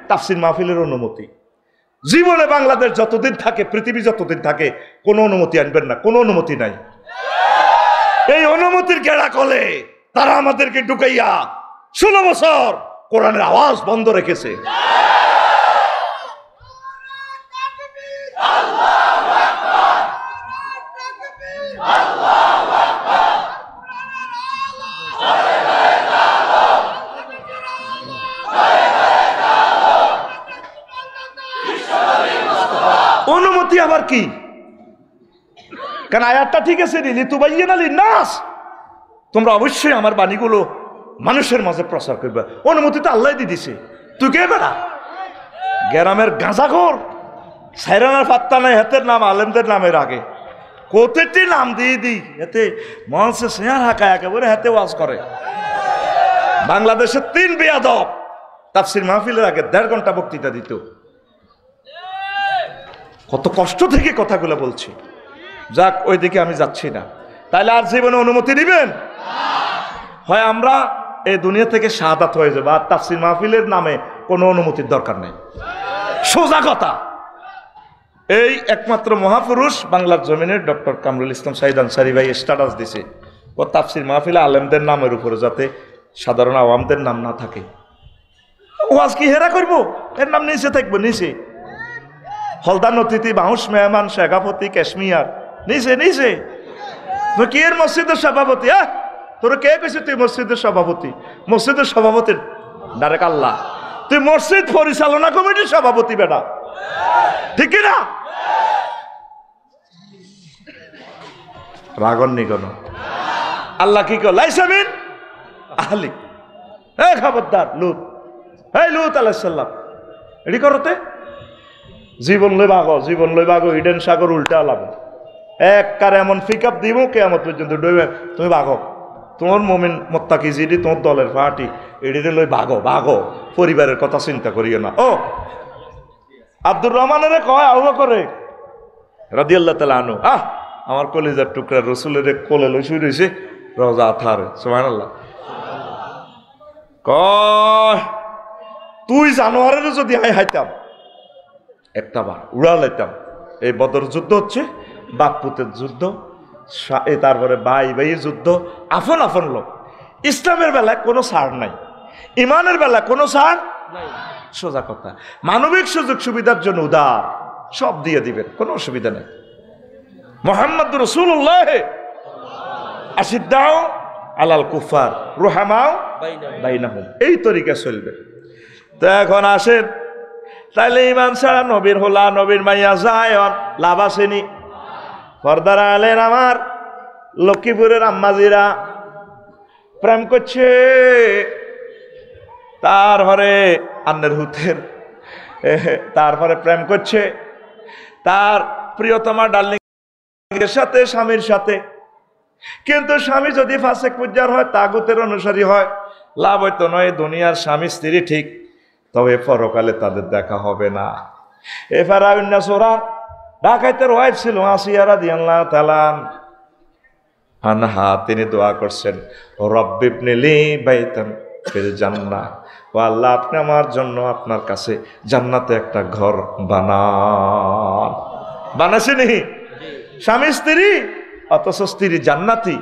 তাফসির মাহফিলের অনুমতি। জীবনে বাংলাদেশ যতদিন থাকে, পৃথিবী যতদিন থাকে, কোনো অনুমতি আনবেন না, কোনো অনুমতি নাই। এই অনুমতির গেড়া কলে তারা আমাদেরকে ঢুকাইয়া 16 বছর কোরআনের আওয়াজ বন্ধ রেখেছে। অনুমতি আবার কি? কারণ আয়াতটা ঠিক আছে, নাস, তোমরা অবশ্যই আমার বাণীগুলো মানুষের মাঝে প্রচার করবে। অনুমতি তো আল্লাহ দিয়ে দিছে, তুই কে বেড়া? গ্রামের গাঁজাখোর সাইরানার পাত্তা নাই, হাতের নাম আলেমদের নামের আগে কোথেটি নাম দিয়ে দিই, এতে মঞ্চে শেয়ার হাঁকায় একেবারে হাতে ওয়াজ করে। বাংলাদেশের 3 বেয়াদব তাফসির মাহফিলের আগে 1.5 ঘন্টা বক্তৃতা দিত। কত কষ্ট থেকে কথাগুলো বলছি। যাক, ওই দিকে আমি যাচ্ছি না। তাইলে আর জীবনে অনুমতি দিবেন? হয় আমরা এই দুনিয়া থেকে শাহাদাত হয়ে যাবো, আর তাফসির মাহফিলের নামে কোনো অনুমতির দরকার নেই। সোজা কথা। এই একমাত্র মহাপুরুষ বাংলার জমিনের ডক্টর কামরুল ইসলাম সাইদ আনসারী ভাই স্ট্যাটাস দিছে, ও তাফসির মাহফিলে আলেমদের নামের উপরে যাতে সাধারণ আওয়ামদের নাম না থাকে। ওয়াজ কি হেরা করবো? এর নাম নিচে থাকবো, নিচে। হলদান অতিথি, বাউস মেহমান, শেখাপতি, কাশ্মীর, নিচে নিচে। তুই কি এর মসজিদের সভাপতি? তোর কে কইছে তুই মসজিদের সভাপতি? মসজিদের সভাপতি ডাইরেক্ট আল্লাহ। তুই মসজিদ পরিচালনা কমিটির সভাপতি বেটা, ঠিক না? রাগন নিগন আল্লাহ কি কর লাইসামিন আহলি, এই খবরদার লুত, এই লুত আলাইহিস সালাম এডি করতে জীবন লই বাগো ইডেন সাগর উল্টা লাগো এক কার এমন পিকআপ দিব কিয়ামত পর্যন্ত ডইবে। তুমি বাগো, তোমার মুমিন মুত্তাকি জিডি তোমার দলের পার্টি এডিরে লই বাগো, পরিবারের কথা চিন্তা করিও না। ও আব্দুর রহমানের কয় আবু বকর রাদিয়াল্লাহু তাআলা আনহু, আমার কলিজার টুকরা রাসূলের কোলে লই শুই রইছে রওজা আথারে, সুবহানাল্লাহ। কয় তুই জানোয়ারের যদি হাইতাম একটা বার উড়া লাইতাম। এই বদর যুদ্ধ হচ্ছে বাপপুতের যুদ্ধ, তারপরে ভাই যুদ্ধ, আপন লোক। ইসলামের বেলায় কোনো ছাড় নাই, ইমানের বেলায় কোনো ছাড় নাই। সোজা কথা, মানবিক সুযোগ সুবিধার জন্য উদার, সব দিয়ে দিবেন, কোনো অসুবিধা নেই। মুহাম্মদ রাসূলুল্লাহ আশিদ্দাউ আলাল কুফার রুহামাউ বাইনাহুম, এই তরিকা চলবে। তো এখন আসেন, তাইলে ইমান ছাড়া নবীর হোলা, নবীর মাইয়া যায় লাভ আসেনি? পর্দারা আলেন আমার লক্ষ্মীপুরের আম্মাজিরা প্রেম করছে, তারপরে আন্নের হুতের, তারপরে প্রেম করছে তার প্রিয়তমা ডার্লিং এর সাথে, স্বামীর সাথে। কিন্তু স্বামী যদি ফাসেক পুজ্জার হয়, তাগুতের অনুসারী হয়, লাভ হয়তো নয়। দুনিয়ার স্বামী স্ত্রী ঠিক, তবে পরকালে তাদের দেখা হবে না। এ ফেরাউন্না সোরা ডাকাইতের ওয়াইফ ছিল আসিয়া রাদিয়াল্লাহু তাআলা আনহা, তিনি দোয়া করছেন রব্বিবনিলি বাইতান ফিল জান্নাহ, ও আল্লাহ আপনি আমার জন্য আপনার কাছে জান্নাতে একটা ঘর বানান। বানাছেনি? স্বামী স্ত্রী, অথচ স্ত্রী জান্নাতি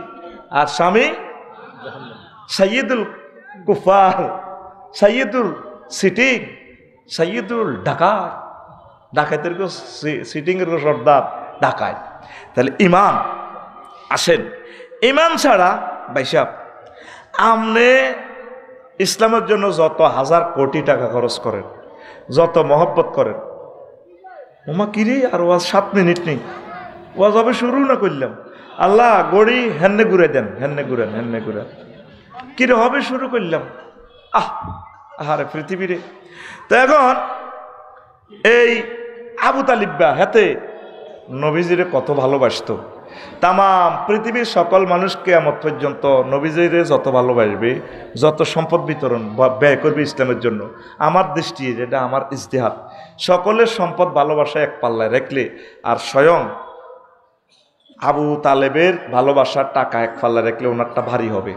আর স্বামী সাইয়্যিদুল কুফার, সাইয়্যিদুল সিটিং, সাইয়্যিদুল ডাকাত, ডাকাতের সিটিং এর সর্দার ডাকাত। তাহলে ইমান আসেন, ইমান ছাড়া ভাইসাব আপনি ইসলামের জন্য যত হাজার কোটি টাকা খরচ করেন, যত মহব্বত করেন, ওমা কিরে আর ওয়াজ 7 মিনিট নেই, ওয়াজ হবে শুরু না করলাম, আল্লাহ গড়ি হেন্নে ঘুরে দেন, হেন্নে ঘুরেন কিরে হবে শুরু করলাম, আহারে পৃথিবীরে। তো এখন এই আবু তালিবা হাতে নবীজিরে কত ভালোবাসতো, তাম পৃথিবীর সকল মানুষ কিয়ামত পর্যন্ত নবীজিরে যত ভালোবাসবে, যত সম্পদ বিতরণ ব্যয় করবে ইসলামের জন্য, আমার দৃষ্টি এটা আমার ইজতিহাদ, সকলের সম্পদ ভালোবাসা এক পাল্লায় রাখলে আর স্বয়ং আবু তালেবের ভালোবাসার টাকা এক পাল্লায় রাখলে ওনারটা ভারী হবে।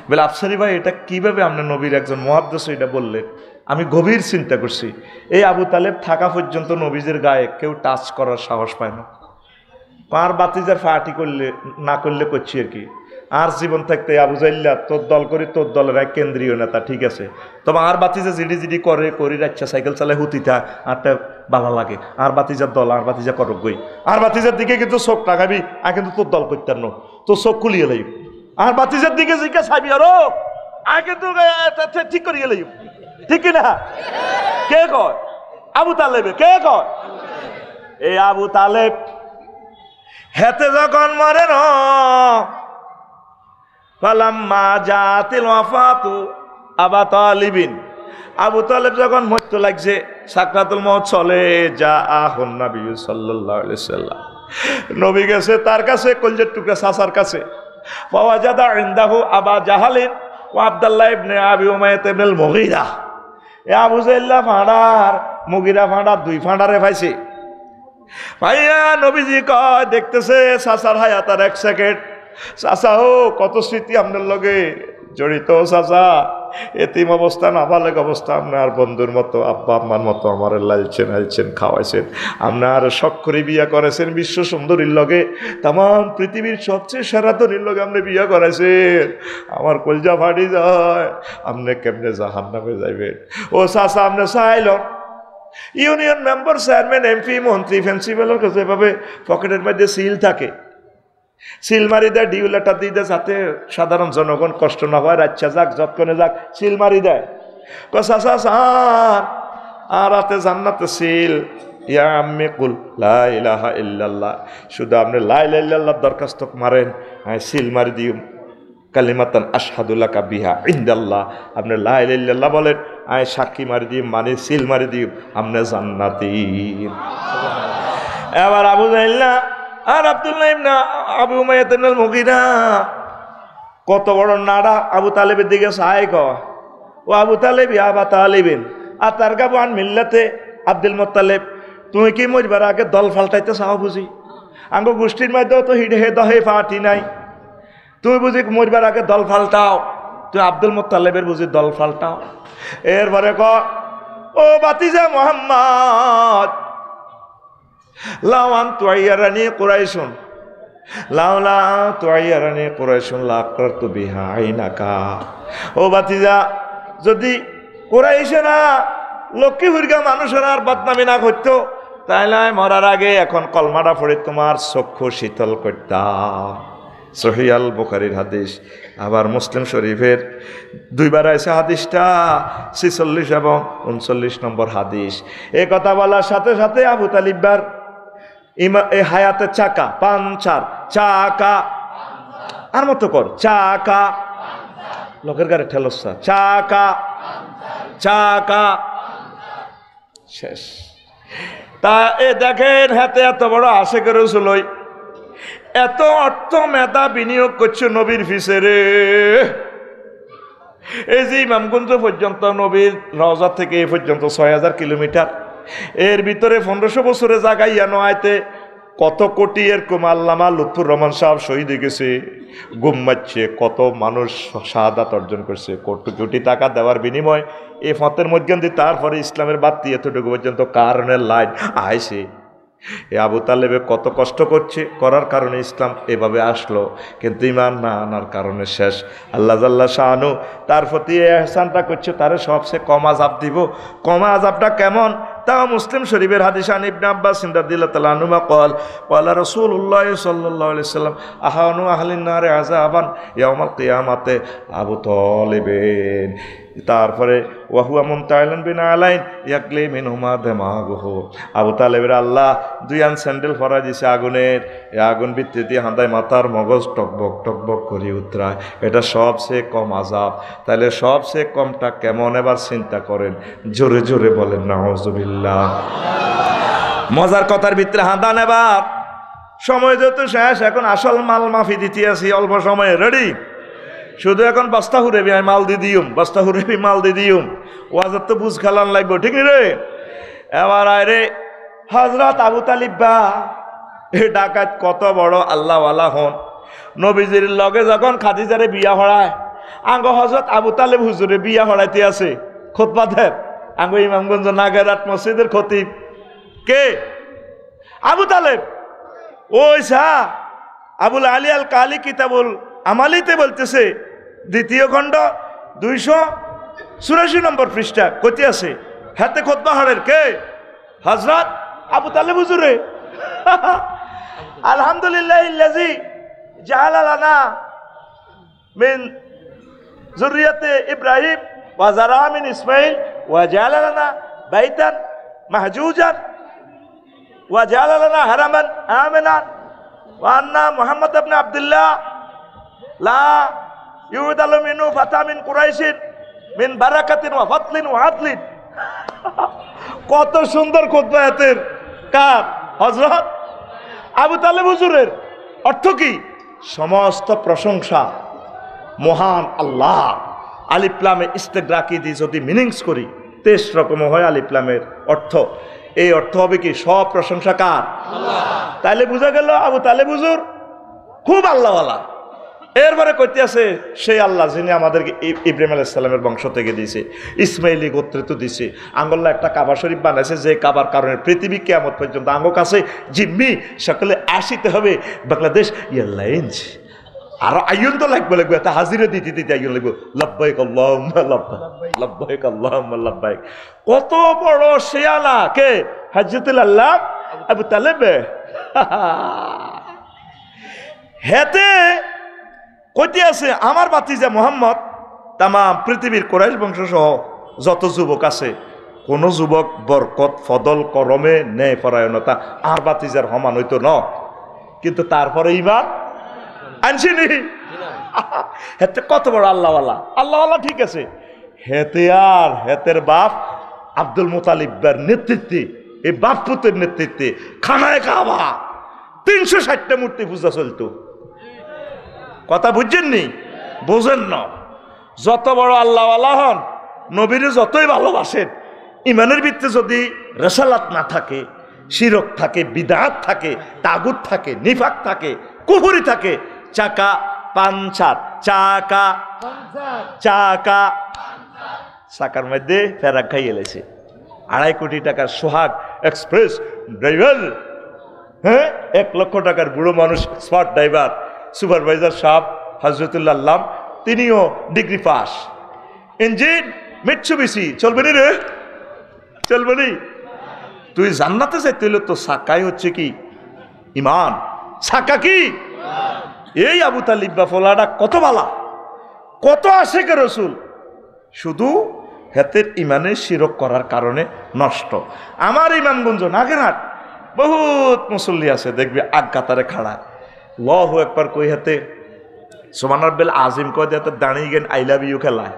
বলে আফসারি ভাই এটা কিভাবে আপনি নবীর একজন মুহাদ্দিস এটা বললেন? আমি গভীর চিন্তা করছি, এই আবু তালেব থাকা পর্যন্ত নবীজির গায়ে কেউ টাচ করার সাহস পায় না। আর বাতিজার ফাটি করলে না করলে করছি আর কি। আর জীবন থাকতে আবু জাইল্লা তোর দল করি, তোর দলের এক কেন্দ্রীয় নেতা, ঠিক আছে, তবে আর বাতিজা জিডি জিডি করে করি রাচ্ছা সাইকেল চালায় হুতিটা আরটা ভালো লাগে। আর বাতিজার দল, আর বাতিজা করক গই, আর বাতিজার দিকে কিন্তু চোখ টাকাবি, আর কিন্তু তোর দল করতাম না, তোর চোখ খুলিয়ে লাইব। আর বাতিজার দিকে জিজ্ঞা চাবি আরো, আর কিন্তু ঠিক করিয়ে লাইব, ঠিক কিনা? কে কয়? আবু তালেবে। কে কয়? এই আবু তালেব হেতে যখন মরে ন ফালাম্মা জাতিল ওয়াফাতু আবা তালিবিন, আবু তালেব যখন মরতে লাগছে, সাকরাতুল মউত চলে, যা আহুন নবী সাল্লাল্লাহু আলাইহি সাল্লাম, নবী গেছে তার কাছে, কলজের টুকরা চাচার কাছে। ফাওয়াজাদা ইনদাহু আবা জাহালিন ওয়া আব্দুল্লাহ ইবনে আবি উমাইয়া ইবনুল মুগীরা। এ আবু জাইল্লা ফাঁড়ার, মুগীরা ফাঁড়ার, দুই ফাঁড়ারে পাইছে। ভাইয়া নবীজি কয় দেখতেছে চাচার হায়াতার এক সেকেন্ড, চাচা ও কত স্মৃতি আপনার লগে জড়িত, চাচা এতিম অবস্থা, নাবালেগ অবস্থা, আপনার বন্ধুর মতো, আব্বা আম্মার মতো আমার লালছেন হালছেন, খাওয়াইছেন, আপনার শখ করে বিয়া করেছেন, বিশ্ব সুন্দরীর লগে, তাম পৃথিবীর সবচেয়ে সেরাতনির লগে আপনি বিয়া করাইছেন, আমার কলজা ফাটি যায়, আপনি কেমনে জাহান্নামে যাইবেন? ও চাচা আপনি চাইল ইউনিয়ন মেম্বার, চেয়ারম্যান, এমপি, মন্ত্রী, প্রিন্সিপালের কাছে এভাবে পকেটের মধ্যে সিল থাকে, সিল মারি দেয়, ডিউ লেটার দিয়ে দেয়, যাতে সাধারণ জনগণ কষ্ট না হয়, রাচ্ছা যাক যৎক্ষণে যাক, সিল মারি দেয়। চাচা স্যার আর রাতে জান্নাতে সিল, ইয়া আম্মি কুল লা ইলাহা ইল্লাল্লাহ, শুধু আপনি লা ইলাহা ইল্লাল্লাহ দরখাস্ত মারেন, সিল মারি দিও, কালিমাতান আশহাদু লাকা বিহা ইনদাল্লাহ, আপনি লা ইলাহা ইল্লাল্লাহ বলেন, সাক্ষী মারি দিই, মানে সিল মারি দিই, আপনি জান্নাতি। এবার আবু জাইল্লা আর আব্দুল্লাহ ইবনে আবি উমাইয়া ইবনুল মুগীরা কত বড় নাড়া, আবু তালেবের দিকে চাই কয়, ও আবু তালেব আবা তালিবিন আর তার গাবু আন মিল্লাতে আব্দুল মুত্তালিব, তুমি কি মরবার আগে দল ফাল্টাইতে চাও বুঝি? আঙ্গ গোষ্ঠীর মধ্যেও তো হিডে দহে ফাটি নাই, তুমি বুঝি মরবার আগে দল ফাল্টাও, তুই আব্দুল মুত্তালিবের বুঝি দল ফাল্টাও? এরপরে ক, ও বাতিজা মুহাম্মদ, লাওয়ান তুয়াইয়ারানি কুরাইশুন, লাউলা তুয়াইয়ারানি কুরাইশুন লাকরাতু বিহা আইনাকা। ও বাতিজা, যদি কুরাইশেরা লক্ষ্মী হুরগা মানুষেরা আর বদনামি না করতো, তাইলে মরার আগে এখন কলমাটা পড়ে তোমার চক্ষু শীতল করতাম। সহিহ আল বুখারীর হাদিস। আবার মুসলিম শরীফের দুইবার আছে হাদিসটা, 46 এবং 39 নম্বর হাদিস। এই কথা বলার সাথে সাথে আবু তালিববার এই হায়াতের চাকা, পাঞ্চার, চাকা আর মতো কর, চাকা লোকের গাড়ি ঠেলসা, চাকা চাকা শেষ। তা এ দেখেন হাতে এত বড় আশেকের রসুলই এত অর্থ মেধা বিনিয়োগ করছে নবীর ফিসেরে। এই যে ইমামগঞ্জ পর্যন্ত নবীর রওজা থেকে এ পর্যন্ত 6000 কিলোমিটার, এর ভিতরে 1500 বছরে জাগাইয়া নয়তে কত কোটি এরকম আল্লামা লুৎফুর রহমান সাহেব শহীদ হয়ে গেছে, গুম মারছে, কত মানুষ শাহাদাত অর্জন করছে, কোটি কোটি টাকা দেওয়ার বিনিময় এ ফতের মধ্যে তারপরে ইসলামের বাতি এতটুকু পর্যন্ত কারণের লাইন আইছে। এ আবু তালেবে কত কষ্ট করছে, করার কারণে ইসলাম এভাবে আসলো, কিন্তু ইমান না আনার কারণে শেষ। আল্লাহ জাল্লা শাহানু তার প্রতি এহসানটা করছে, তারে সবচেয়ে কম আযাব দিব। কম আযাবটা কেমন? তাও মুসলিম শরীফের হাদিস, আন ইবনে আব্বাস রাদিয়াল্লাহু তাআলা আনহুমা ক্বাল ক্বালা রাসূলুল্লাহ সাল্লাল্লাহু আলাইহি ওয়াসাল্লাম আহানু আহলিন নারে আযাবান ইয়াউমাল কিয়ামাতে আবু তালিবিন। তারপরে ওয়াহুয়া মুনতাইলান বিন আলাইন ইয়াকলি মিনহুমা দামাগুহু, আবু তালেবের আল্লাহ দুই আন স্যান্ডেল ফরা দিছে আগুনের, এই আগুন ভিতরে দিয়ে হাঁদায় মাথার মগজ টকবক টকবক করে উতরায়। এটা সবচেয়ে কম আযাব। তাহলে সবচেয়ে কমটা কেমন এবার চিন্তা করেন, জোরে জোরে বলেন নাউযুবিল্লাহ। মজার কথার ভিতরে হাঁদা নেবার সময় যত শেষ, এখন আসল মাল মাফি দিতে আছি অল্প সময়ে, রেডি? শুধু এখন বস্তা হুরেবি আমি মাল দি দিউম, বস্তা হুরেবি মাল দি দিউম, ওয়াজার তো বুঝ খালান লাগবো, ঠিক রে? এবার আরে হযরত আবু তালিব বা এ ডাকাত কত বড় আল্লাহওয়ালা হন। নবীজির লগে যখন খাদিজারে বিয়া হড়ায়, আঙ্গ হযরত আবু তালেব হুজুরে বিয়া হড়াইতে আছে, খুতবা দেন, আঙ্গু ইমামগঞ্জ নাগেরহাট মসজিদের খতিব কে? আবু তালেব। ওই শাহ আবুল আলী আল কালি কিতাবুল আমালিতে বলতেছে, দ্বিতীয় খণ্ড 284 নম্বর পৃষ্ঠা কতি আছে, হাতে খুতবা হারের কে? হযরত আবু তালেব হুজুরে। আলহামদুলিল্লাহিল্লাযী জাআলা লানা মিন যুররিয়াতি ইব্রাহিম ওয়া যারা মিন ইসমাঈল ওয়া জাআলা লানা বাইতান মাহজুজান ওয়া জাআলা লানা হারামান আমিনান ওয়া আন্না মুহাম্মদ ইবনে আব্দুল্লাহ লা ইউদালু মিনহু ফাতা মিন কুরাইশিন মিন বারাকাতিন ওয়া ফাতলিন ওয়া আদলিন। কত সুন্দর খুতবা এতের কার? হযরত আবু তালেব হুজুরের। অর্থ কি? সমস্ত প্রশংসা মহান আল্লাহ। আলিফ লামে ইস্তেগরাকি দিয়ে যদি মিনিংস করি 23 রকম হয় আলিফ লামের অর্থ। এই অর্থ হবে কি? সব প্রশংসা কার? আল্লাহ। তাইলে বুঝা গেল আবু তালেব হুজুর খুব আল্লাহওয়ালা। এরপরে কইতে আছে সেই আল্লাহ যিনি আমাদেরকে ইব্রাহিম আলাইহিস সালামের বংশ থেকে দিয়েছে, ইসমাইলি গোত্রে দিয়েছে। আঙ্গল্লা একটা কাবা শরীফ বানাইছে, যে কাবার কারণে পৃথিবী কিয়ামত পর্যন্ত আঙ্গ কাছে জিম্মি সকলে আসিতে হবে। বাংলাদেশ এয়ারলাইন্স আরো আইন তো লাগবে এত হাজিরা দিতে দিতে আইন লাগবে। লাব্বাইক আল্লাহুম্মা লাব্বাইক, লাব্বাইক আল্লাহুম্মা লাব্বাইক। কত বড় শেয়ালা কে? হযরতুল আল্লাহ আবু তালেব। হেতে কইতে আছে আমার ভাতিজা মুহাম্মদ তাম পৃথিবীর কুরাইশ বংশ সহ যত যুবক আছে, কোন যুবক বরকত ফদল করমে ন্যায় পরায়ণতা আর ভাতিজার সমান হইতো ন, কিন্তু তারপরে ইমান আনছিনি। হেতে কত বড় আল্লাহওয়ালা। আল্লাহওয়ালা ঠিক আছে, হেতে আর হেতের বাপ আব্দুল মুতালিবের নেতৃত্বে, এই বাপ পুতের নেতৃত্বে খানায় কাবা 360টা মূর্তি পূজা চলতো। কথা বুঝছেননি? বোঝেন না। যত বড় আল্লাহওয়ালা হন, নবীরে যতই ভালোবাসেন, ইমানের ভিত্তিতে যদি রেসালাত না থাকে, শিরক থাকে, বিদআত থাকে, তাগুত থাকে, নিফাক থাকে, কুফরি থাকে, চাকা পাঞ্চার, চাকা চাকা চাকার মধ্যে ফেরাক খাইয়ে এলেছে। 2.5 কোটি টাকার সোহাগ এক্সপ্রেস ড্রাইভার, হ্যাঁ 1 লক্ষ টাকার বুড়ো মানুষ স্পট ড্রাইভার, সুপারভাইজার সাহেব হযরতুল্লাহ আল্লাহ, তিনিও ডিগ্রি পাস। ইঞ্জিন মিৎসুবিশি, চলবে নি রে? চলবে নি? তুই জান্নাতে যাইতে হইলে তো সাকাই হচ্ছে কি? ইমান। সাকা কি? এই আবু তালিব বা ফলাটা কত বালা, কত আশেকে রসুল, শুধু হেতের ইমানের শিরক করার কারণে নষ্ট। আমার ইমামগঞ্জ নাগেরহাট বহুত মুসল্লি আছে, দেখবি আজ্ঞাতারে খাড়া আল্লাহু আকবার কই হাতে সুবহান রাব্বিল আজিম কই দিতে দাঁড়িয়ে গেন আই লাভ ইউ খেলায়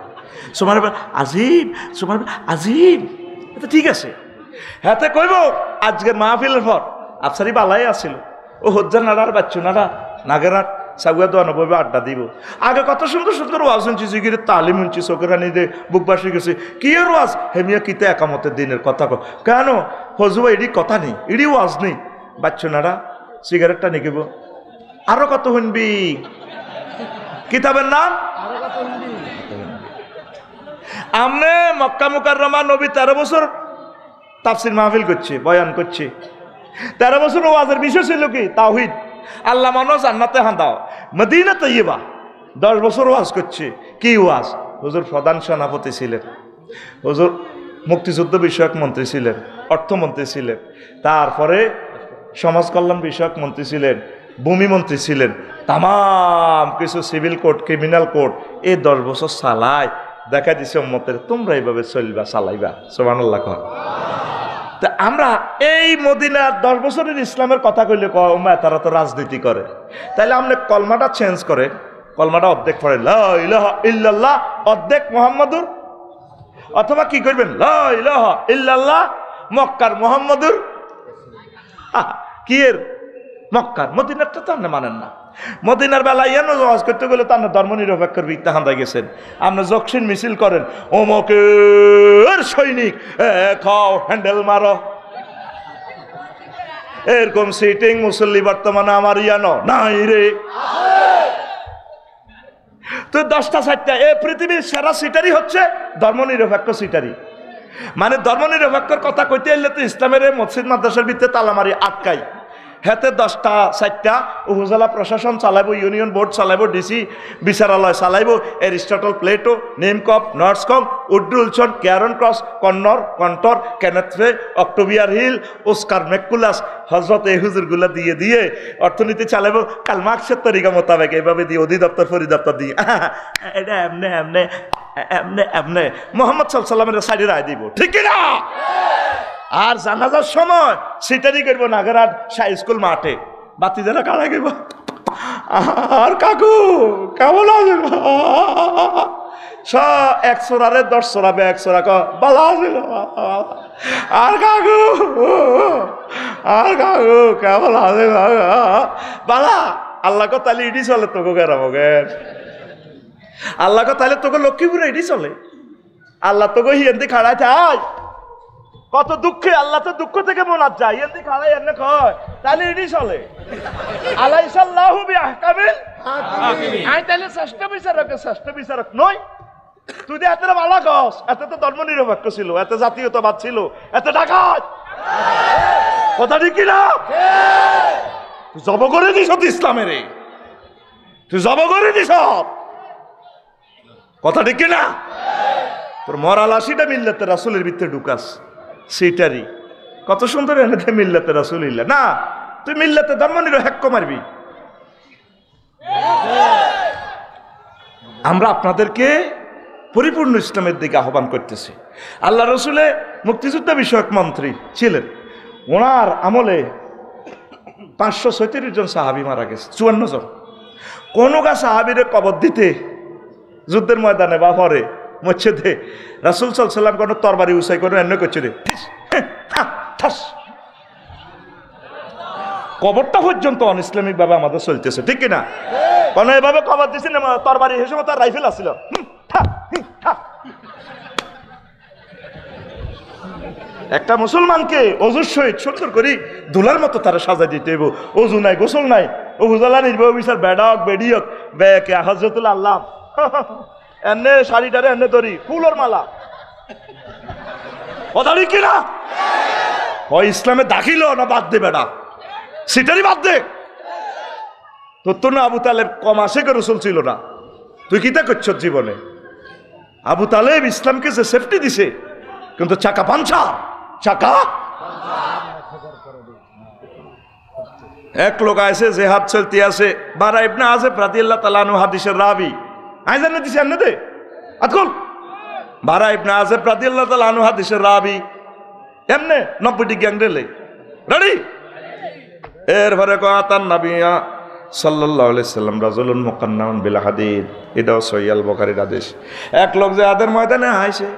সুবহান রাব্বিল আজিম, সুবহান রাব্বিল আজিম। এটা ঠিক আছে, হাতে কইব আজকের মাহফিলের পর আফসারি বালাই আসিল, ও হজ্জার নাড়ার বাচ্চু নাড়া নাগেরহাট সাগুয়া দোয়া নববে আড্ডা দিব। আগে কত সুন্দর সুন্দর ওয়াজ শুনছি, জিগির তালিম শুনছি, চোখেরানি দিয়ে বুক বাসি গেছে। কি এর ওয়াজ? হেমিয়া কিতে একামতের দিনের কথা কেন ফজুবা? এডি কথা নেই, এডি ওয়াজ নেই। বাচ্চু নাড়া সিগারেটটা নিকিব, আরো কত শুনবি? কিতাবের নাম আমনে মক্কা মুকাররমা নবী 13 বছর তাফসীর মাহফিল করছে, বয়ান করছে। 13 বছর ওয়াজের বিষয় ছিল কি? তাওহীদ। আল্লাহ মানো জান্নাতে হাঁদাও। মদিনা তৈয়বা 10 বছর ওয়াজ করছে। কি ওয়াজ? হুজুর প্রধান সেনাপতি ছিলেন, হুজুর মুক্তিযুদ্ধ বিষয়ক মন্ত্রী ছিলেন, অর্থমন্ত্রী ছিলেন, তারপরে সমাজ কল্যাণ বিষয়ক মন্ত্রী ছিলেন, ভূমি মন্ত্রী ছিলেন, তামাম কিছু সিভিল কোড, ক্রিমিনাল কোড এই 10 বছর চালায় দেখা দিছে উম্মতের, তোমরা এইভাবে চলবা, চালাইবা। সুবহানাল্লাহ। তা আমরা এই মদিনার 10 বছরের ইসলামের কথা কইলে তারা তো রাজনীতি করে, তাইলে আপনি কলমাটা চেঞ্জ করে, কলমাটা অর্ধেক পড়ে লা ইলাহা ইল্লাল্লাহ, অর্ধেক মুহাম্মাদুর, অথবা কি করবেন লা ইলাহা ইল্লাল্লাহ মক্কার মুহাম্মাদুর কি এর মক্কার। মদিনারটা তো আপনি মানেন না। মদিনার বেলায় এনে ওয়াজ করতে গেলে তো আপনি ধর্ম নিরপেক্ষের বিরুদ্ধে হাঁদা গেছেন। আপনি যকশিন মিছিল করেন, ওমকের সৈনিক খাও হ্যান্ডেল মারো, এরকম সিটিং মুসল্লি বর্তমানে আমার ইয়ানো নাই রে। তো 10টা 4টা এ পৃথিবীর সেরা সিটারি হচ্ছে ধর্ম নিরপেক্ষ সিটারি। মানে ধর্মনিরপেক্ষর কথা কইতে এলে তো ইসলামের মসজিদ মাদ্রাসার ভিতরে তালামারি আটকাই, হেতে 10টা 4টা উপজেলা প্রশাসন চালাইব, ইউনিয়ন বোর্ড চালাইব, ডিসি বিচারালয় চালাইব, এরিস্টটল, প্লেটো, নিমকপ, নর্সকম, উড্রুলসন, ক্যারন ক্রস, কন্নর, কন্টর, কেনেথে, অক্টোবিয়ার হিল, ওস্কার মেকুলাস, হজরত এই হুজুরগুলা দিয়ে দিয়ে অর্থনীতি চালাইব কাল মার্কসের তরিকা মোতাবেক, এইভাবে দিয়ে অধিদপ্তর পরিদপ্তর দিয়ে এটা এমনে এমনে এমনে এমনে মোহাম্মদ সাল্লামের সাইডে রায় দিব, ঠিক না? আর জানাজার সময় সেটারই করবো নাগরাট হাই স্কুল মাঠে, বাতি যারা কারা গেব, আর কাকু কেমন আছে, সব 100 রে 10 বে 100 বালা আছিল, আর কাকু কেমন আছে বালা, আল্লাহ কো তাহলে ইডি চলে তোকে গেরামগের, আল্লাহ কো তাহলে তোকে লক্ষ্মীপুরে ইডি চলে, আল্লাহ তোকে হিন্দি খাড়ায় থাই, কত দুঃখে আল্লাহ তো দুঃখ থেকে মনাত যায়, এমনি খাড়াই এমনি কয় তাহলে এটি চলে। আলাইসাল্লাহু বিআহকামিল হাকিমিন, আই তাহলে শ্রেষ্ঠ বিচারক নই, তুই যে এত ভালো গস, এত তো ধর্মনিরপেক্ষ ছিল, এত জাতীয়তাবাদ ছিল, এত ডাকাত, কথা ঠিক কিনা? তুই জব করে দিস ইসলামের, তুই জব করে দিস, কথা ঠিক কিনা? তোর মরাল আসিটা মিল্লাতে রাসূলের ভিতরে ঢুকাস, সেটারই কত সুন্দর এনেতে মিল্লাতে রাসূলিল্লাহ না, তুই মিল্লাতে ধর্মনিরপেক্ষ মারবি। আমরা আপনাদেরকে পরিপূর্ণ ইসলামের দিকে আহ্বান করতেছি। আল্লাহ রসুলে মুক্তিযুদ্ধ বিষয়ক মন্ত্রী ছিলেন, ওনার আমলে 536 জন সাহাবি মারা গেছে, 54 জন। কোন গা সাহাবিরে কবর দিতে যুদ্ধের ময়দানে বা পরে মসজিদে রাসূল সাল্লাল্লাহু আলাইহি ওয়াসাল্লাম কোন তরবারি উসাই করে এনে করছে রে, কবরটা পর্যন্ত অনইসলামিক ভাবে আমাদের চলতেছে, ঠিক কিনা? কোন এভাবে কবর দিছে না, তরবারি হে সময় তার রাইফেল আসছিল, একটা মুসলমানকে অজুর সহিত সুন্দর করি দুলার মতো তারা সাজা দিতে হইব, অজু নাই গোসল নাই, ও হুজালা নির্ভর বিচার বেডক বেডিয়ক বেকে হযরতুল আল্লাহ এনে শাড়িটারে এনে ধরি ফুলের মালা, কথা ঠিক কিনা? ওই ইসলামে দাখিল না বাদ দে বেড়া, সেটারই বাদ দে। তোর তো না আবু তালেব কম আশেকের রসুল ছিল না, তুই কিতা করছ জীবনে? আবু তালেব ইসলামকে যে সেফটি দিছে, কিন্তু চাকা পাঞ্চা, চাকা। এক লোক আছে জেহাদ চলতে আছে, বারা ইবনে আযিব রাদিয়াল্লাহু তাআলা আনহু হাদিসের রাবি, আই জানে দিছে এনে দে আতকুল, বারা ইবনে আযিব রাদিয়াল্লাহু তাআলা আনহু হাদিসের রাবি, এমনে 90টি গ্যাং রেলে রেডি। এরপরে কাতান নবিয়া সাল্লাল্লাহু আলাইহি সাল্লাম রাজুলুন মুকান্নাউন বিল হাদিদ, এটাও সহিহ আল বুখারীর হাদিস। এক লোক যে আদের ময়দানে আইছে,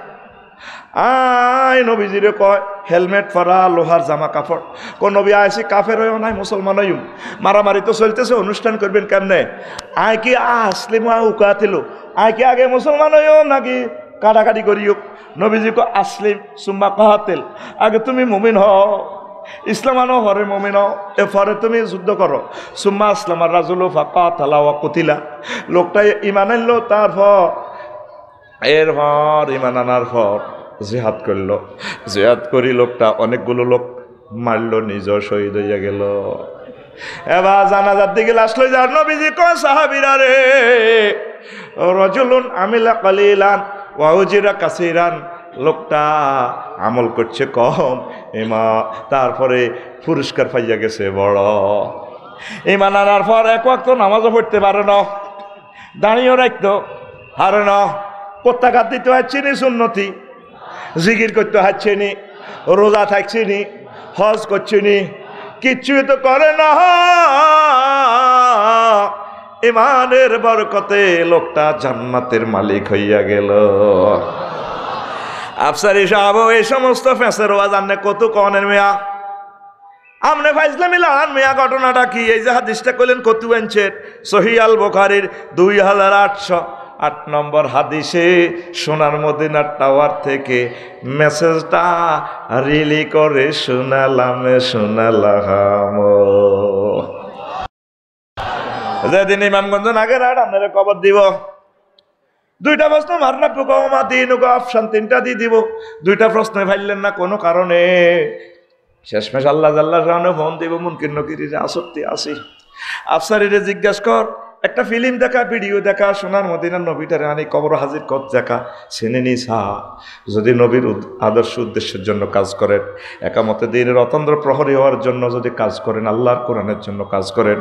আই নবীজিরে কয় হেলমেট পরা, লোহার জামা কাপড়, কোন নবী আইসি কাফের হয়েও নাই মুসলমান হইম, মারামারি তো চলতেছে, অনুষ্ঠান করবেন কেমনে? আয় কি আসলিম উকাতিল, আয় কি আগে মুসলমান হইও নাকি কাটাকাটি করিও? নবীজি কো আসলিম সুম্মা কাতিল, আগে তুমি মুমিন হও, ইসলাম আনো হরে মুমিন হও, এরপরে তুমি যুদ্ধ করো। সুম্মা আসলামার রাজুলু ফাকাতালা ওয়া কুতিলা, লোকটা ঈমান আনলো, তারপর এরপর ঈমান আনার পর জিহাদ করলো, জিহাদ করি লোকটা অনেকগুলো লোক মারলো, নিজেও শহীদ হইয়া গেল। এবার জানাজার দিকে লাশ লই যার, নবীজি কয় সাহাবীরা রে, রাজুলুন আমিলা কালিলান ওয়া উজিরা কাসীরান, লোকটা আমল করছে কম, তারপরে পুরস্কার পাইয়া গেছে বড়। ঈমান আনার পর এক ওয়াক্ত নামাজও পড়তে পারে না, দাঁড়িয়েও রাখতো হারে না, প্রত্যাঘাত দিতে হচ্ছে নি, সুন্নতি জিকির করতে হচ্ছে নি, রোজা থাকছে নি, হজ করছে নি, কিচ্ছুই তো করে না। ঈমানের বরকতে লোকটা জান্নাতের মালিক হইয়া গেল। আফসারি সাহেব এই সমস্ত ফেসের ওয়াজ আননে কত কনের মেয়া, আমনে ফাইজলামি লাগান মেয়া, ঘটনাটা কি? এই যে হাদিসটা কইলেন কত বেঞ্চের, সহিহ আল বুখারীর 2808 নম্বর হাদিসে সোনার মদিনার টাওয়ার থেকে মেসেজটা রিলি করে শোনালাম। যেদিন ইমামগঞ্জ নাগেরহাট আপনারা কবর দিব, দুইটা প্রশ্ন মারনা পোকা দিন অপশন তিনটা দিয়ে দিব, দুইটা প্রশ্ন ফাইলেন না কোনো কারণে। শেষমেশ আল্লাহ ফোন দিব মুনকির নকিরিরে আসক্তি আসি আফসারিরে জিজ্ঞাস কর, একটা ফিল্ম দেখা, ভিডিও দেখা, সোনার মদিনার নবীটারে আনি কবর হাজির কর দেখা, চিনে নিস। যদি নবীর আদর্শ উদ্দেশ্যের জন্য কাজ করেন, একামতে দিনের অতন্দ্র প্রহরী হওয়ার জন্য যদি কাজ করেন, আল্লাহর কোরআনের জন্য কাজ করেন,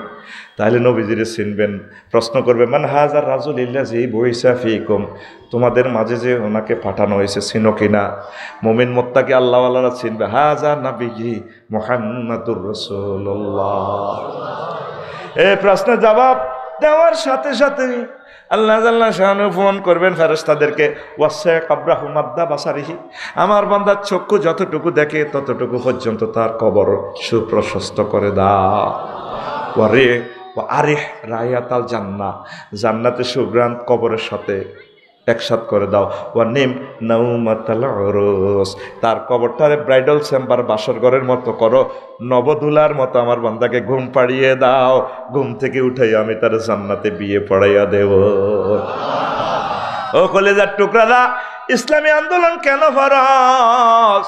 তাহলে নবীজিরে চিনবেন। প্রশ্ন করবে মান হাজার রাজুল ইল্লাজি বইসা ফিকুম, তোমাদের মাঝে যে ওনাকে পাঠানো হয়েছে চিনো কিনা? মুমিন মুত্তাকি আল্লাহওয়ালারা চিনবে, হাজা নবীজি মুহাম্মাদুর রাসূলুল্লাহ। এই প্রশ্নের জবাব দেওয়ার সাথে সাথে আল্লাহ শাহানু ফোন করবেন ফেরেশতাদেরকে, ওয়াসা কাবরাহু মাদ্দা বাসারিহি, আমার বান্দার চক্ষু যতটুকু দেখে ততটুকু পর্যন্ত তার কবর সুপ্রশস্ত করে দাও। ওয়ারে আরিহ রায়াতাল জান্নাহ, জান্নাতে সুগ্রাণ কবরের সাথে একসাথ করে দাও। ওয়া নিম নাউমাতাল উরুস, তার কবরটারে ব্রাইডাল চেম্বার বাসর ঘরের মতো করো, নবদুলার মতো আমার বান্দাকে ঘুম পাড়িয়ে দাও, ঘুম থেকে উঠাই আমি তার জান্নাতে বিয়ে পড়াইয়া দেব। ও কলেজার টুকরারা, ইসলামী আন্দোলন কেন ফরজ?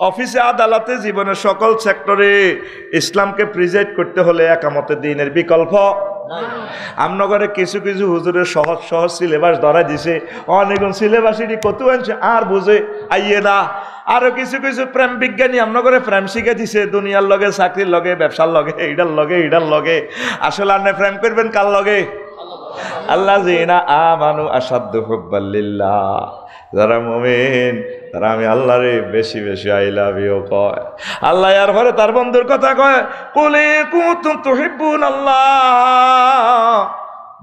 অফিসে, আদালতে, জীবনের সকল সেক্টরে ইসলামকে প্রিজাইড করতে হলে একামতে দ্বীনের বিকল্প। আমনগরে কিছু কিছু হুজুরের সহজ সহজ সিলেবাস ধরা দিছে, অনেকজন সিলেবাসই কত আনছে আর বুঝে আইয়ে না। আরো কিছু কিছু প্রেম বিজ্ঞানী আমনগরে প্রেম শিখে দিছে, দুনিয়ার লগে, চাকরির লগে, ব্যবসার লগে, এইটার লগে। আসলে আপনি প্রেম করবেন কার লগে? আল্লাযীনা আমানু আশাদ্দু হুব্বাল লিল্লাহ, যারা মুমিন তারা আমি আল্লাহরে বেশি বেশি আই লাভ ইউ কয়। আল্লাহ এর পরে তার বন্ধুর কথা কয়, কুলি কুনতুম তুহিব্বুনাল্লাহ,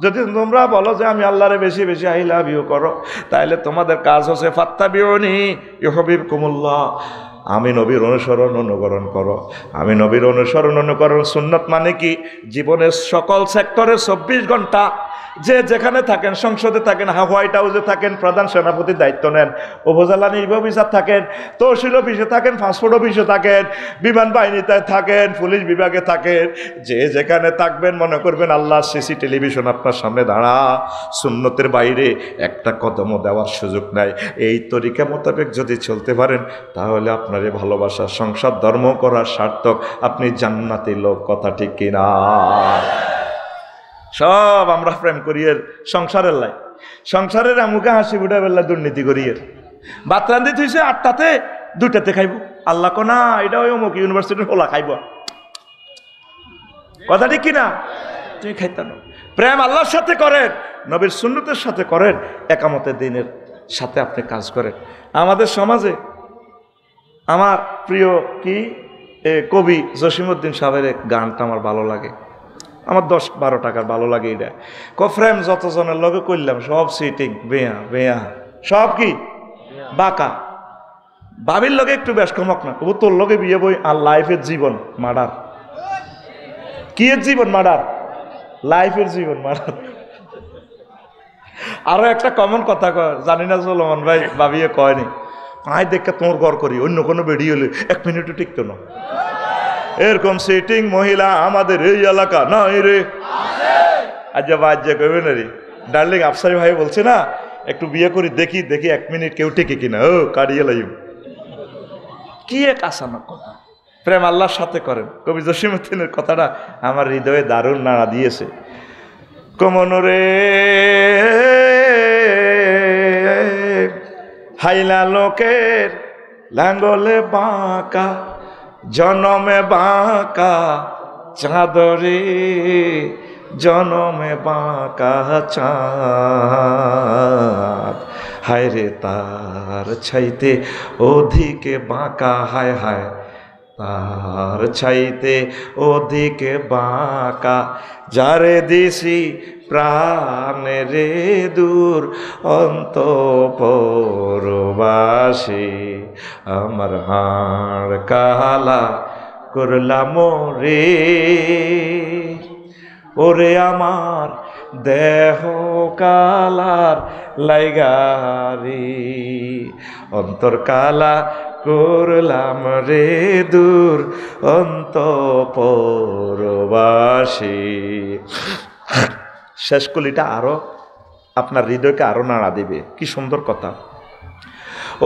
যদি তোমরা বলো যে আমি আল্লাহরে বেশি বেশি আই লাভ ইউ করো, তাহলে তোমাদের কাজ হচ্ছে ফাত্তাবিউনি ইউহিব্বুকুমুল্লাহ, আমি নবীর অনুকরণ করো। আমি নবীর অনুকরণ সুন্নত মানে কি? জীবনের সকল সেক্টরে 24 ঘন্টা যে যেখানে থাকেন, সংসদে থাকেন, হোয়াইট হাউসে থাকেন, প্রধান সেনাপতির দায়িত্ব নেন, উপজেলা নির্বাহী অফিসার থাকেন, তহসিল অফিসে থাকেন, পাসপোর্ট অফিসে থাকেন, বিমান বাহিনীতে থাকেন, পুলিশ বিভাগে থাকেন, যে যেখানে থাকবেন মনে করবেন আল্লাহ সিসি টেলিভিশন আপনার সামনে দাঁড়া, সুন্নতের বাইরে একটা কদমও দেওয়ার সুযোগ নাই। এই তরিকা মোতাবেক যদি চলতে পারেন, তাহলে আপনার এই ভালোবাসা সংসার ধর্ম করার সার্থক, আপনি জান্নাতি লোক। কথা ঠিক কিনা? সব আমরা প্রেম করিয়ের সংসারের লাই, সংসারের আমুকে হাসি বুড়া বেলা দুর্নীতি করিয়ের, ভাত রান্ধি থইছে 8টাতে 2টাতে খাইব। আল্লাহ কো না, এটা ওই অমুক ইউনিভার্সিটির হোলা খাইব। কথা ঠিক কিনা? তুমি খাইতানো। প্রেম আল্লাহর সাথে করেন, নবীর সুন্নতের সাথে করেন, একামতের দিনের সাথে আপনি কাজ করেন। আমাদের সমাজে আমার প্রিয় কবি জসিমউদ্দিন সাহেবের গানটা আমার ভালো লাগে, আমার 10-12 টাকার ভালো লাগে। এটা ফ্রেম যতজনের লগে করলাম সব সিটিং বেয়া সব কি বাঁকা, বাবির লগে একটু বেশ কমক না, কবু তোর লগে বিয়ে বই। আর লাইফের জীবন মার্ডার। কি এর জীবন মার্ডার? লাইফের জীবন মার্ডার। আরো একটা কমন কথা কয়, জানি না সোলোমন ভাই ভাবিয়ে কয়নি, আয় দেখে তোমার ঘর করি, অন্য কোনো বেরিয়ে হলে 1 মিনিটও টিকতো না। এরকম সিটিং মহিলা আমাদের এই এলাকা না রে, আজ বাজ্যে কবে না রে ডার্লিং, আফসারি ভাই বলছে না একটু বিয়ে করি, দেখি 1 মিনিট কেউ টিকে কিনা। ও কাড়িয়ে লাইব, কি এক আসানা কথা। প্রেম আল্লাহর সাথে করেন। কবি জসিমউদ্দিনের কথাটা আমার হৃদয়ে দারুণ নাড়া দিয়েছে। কমনরে হাইলা লোকের লাঙ্গলে বাঁকা, জনমে বাঁকা চাঁদরে, জনমে বাঁকা চাঁদ, হায় রে তার ছাইতে অধিকে বাঁকা, হায় হায় তার ছাইতে অধিকে বাঁকা, যারে দিছি প্রাণে রে দূর অন্তঃপুরবাসী, আমার হাড় কালা করলাম রে, ওরে আমার দেহ কালার লাইগারি, অন্তর কালা করলাম রে দূর অন্তঃপুরবাসী। শেষ কলিটা আরো আপনার হৃদয়কে আরো নাড়া দিবে। কি সুন্দর কথা।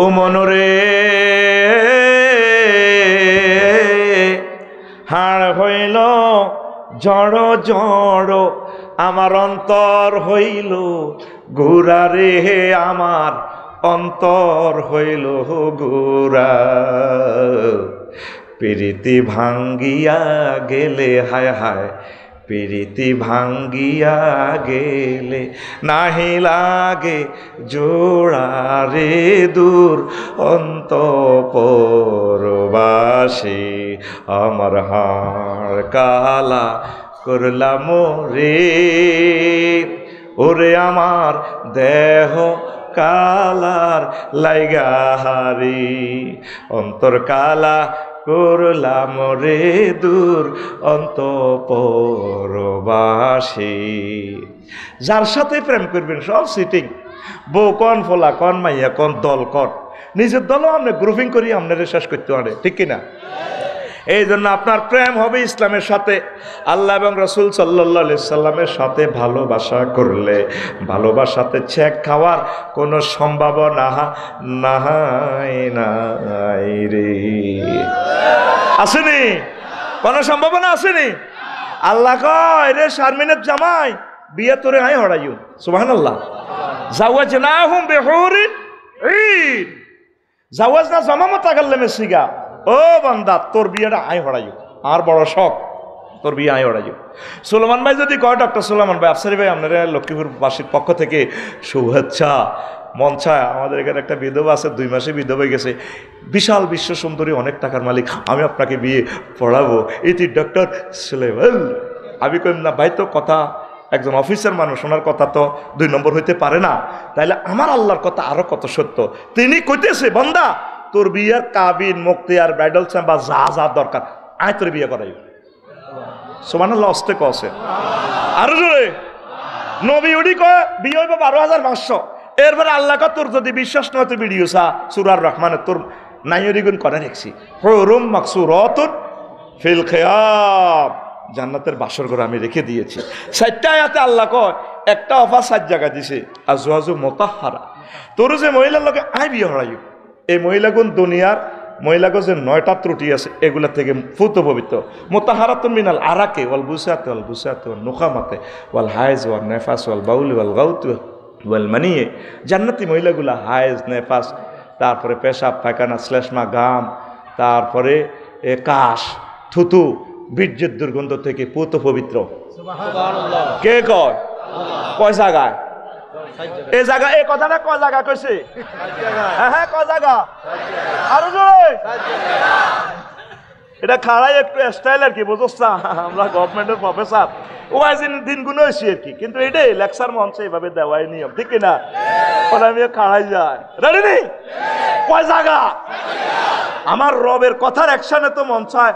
ও মনরে হাড় হইল জড় জড়, আমার অন্তর হইল গোরা রে, আমার অন্তর হইল গোরা। প্রীতি ভাঙ্গিয়া গেলে, হায় হায় প্রীতি ভাঙ্গিয়া গেলে, নাহি লাগে জোড়া রে দূর অন্তঃপুরবাসী। আমার হাড় কালা করলাম রে, ওরে আমার দেহ কালার লাইগা হারি, অন্তর কালা করলাম রে দূর অন্তঃপুরবাসী। যার সাথে প্রেম করবেন সব সিটিং, বউ কন, ফোলা কন, মাইয়া কন, দল কন, নিজের দলও আপনি গ্রুপিং করি আপনারা শেষ করতে পারে, ঠিক কিনা? এই জন্য আপনার প্রেম হবে ইসলামের সাথে, আল্লাহ এবং রসুল সাল্লাল্লাহু আলাইহি সাল্লামের সাথে ভালোবাসা করলে ভালোবাসাতে ছেক খাওয়ার কোনো সম্ভাবনা নাই নাই রে। আসেনি? কোনো সম্ভাবনা আসেনি? আল্লাহ কয় রে শারমিনের জামাই বিয়ে তোরে আই হড়াইও, সুবহানাল্লাহ। জাওয়াজনাহুম বিহুরিন ঈন, জাওয়াজনা জামামাতা গাল্লামে সিগা। ও বান্দা, তোর বিয়েটা আয় হড়াইও, আর বড় শখ, তোর বিয়ে আয় হড়াইও। সুলেমান ভাই যদি কয়, ডক্টর সুলেমান ভাই, আফসারি ভাই, আপনারা লক্ষ্মীপুরবাসীর পক্ষ থেকে শুভেচ্ছা। মন চায়, আমাদের এখানে একটা বিধবা আছে, 2 মাসে বিধবা হয়ে গেছে, বিশাল বিশ্ব সুন্দরী, অনেক টাকার মালিক, আমি আপনাকে বিয়ে পড়াবো, এটি ডক্টর সুলেমান। আমি কইম না ভাই, তো কথা একজন অফিসার মানুষ, ওনার কথা তো 2 নম্বর হইতে পারে না, তাইলে আমার আল্লাহর কথা আরো কত সত্য। তিনি কইতেছে, বান্দা তোর বিয়ার কাবিন, মুক্তিয়ার, ব্রাইডাল চেম্বার যা যা দরকার, আয় তোর বিয়ে করাই। সুবহানাল্লাহ, অস্তে কছে আরো জোরে। নবী উডি কয় বিয়ে হইব 12,500। এরপরে আল্লাহ কয় তোর যদি বিশ্বাস নয় তুই ভিডিও চা, সূরার রহমানে তোর নাইরিগুন করে রেখছি, হুরুম মাকসুরাতুন ফিল খিয়াম, জান্নাতের বাসর ঘর আমি রেখে দিয়েছি। 4টা আয়াতে আল্লাহ কয় একটা অফার 7 জায়গা দিছে, আজওয়াজু মুতাহহারা, তোর যে মহিলার লগে আয় বিয়ে হড়াইও। এই মহিলাগুন দুনিয়ার মহিলাগুন যে 9টা ত্রুটি আছে এগুলা থেকে ফুত পবিত্র। মুতাহহারাতুন মিনাল আরাকে ওয়াল বুসাতে ওয়াল বুসাতে ওয়াল নুখামাতে ওয়াল হাইজ ওয়াল নেফাস ওয়াল বাউলি ওয়াল গাউত ওয়াল মানিয়ে। জান্নাতি মহিলাগুলা হাইজ, নেফাস, তারপরে পেশাব, পায়খানা, শ্লেষ্মা, গাম, তারপরে কাশ, থুতু, বীর্যের দুর্গন্ধ থেকে পুত পবিত্র। কে কয়? কয় জায়গায়? এই জায়গা, এই কথাটা কয় জায়গা কইছে? হ্যাঁ হ্যাঁ, কয় জায়গা? আরো জোরে। এটা খাড়াই একটু স্টাইল আর কি, বুঝছ না? আমরা গভর্নমেন্টের প্রফেসর, ওয়াইজিন দিন গুলো হয়েছি আর কি, কিন্তু এটাই লেকচার মঞ্চে এভাবে দেওয়াই নিয়ম, ঠিক কিনা? আমি খাড়াই যাই। রেডি নেই? কয় জায়গা? আমার রবের কথার অ্যাকশনে তো মন চায়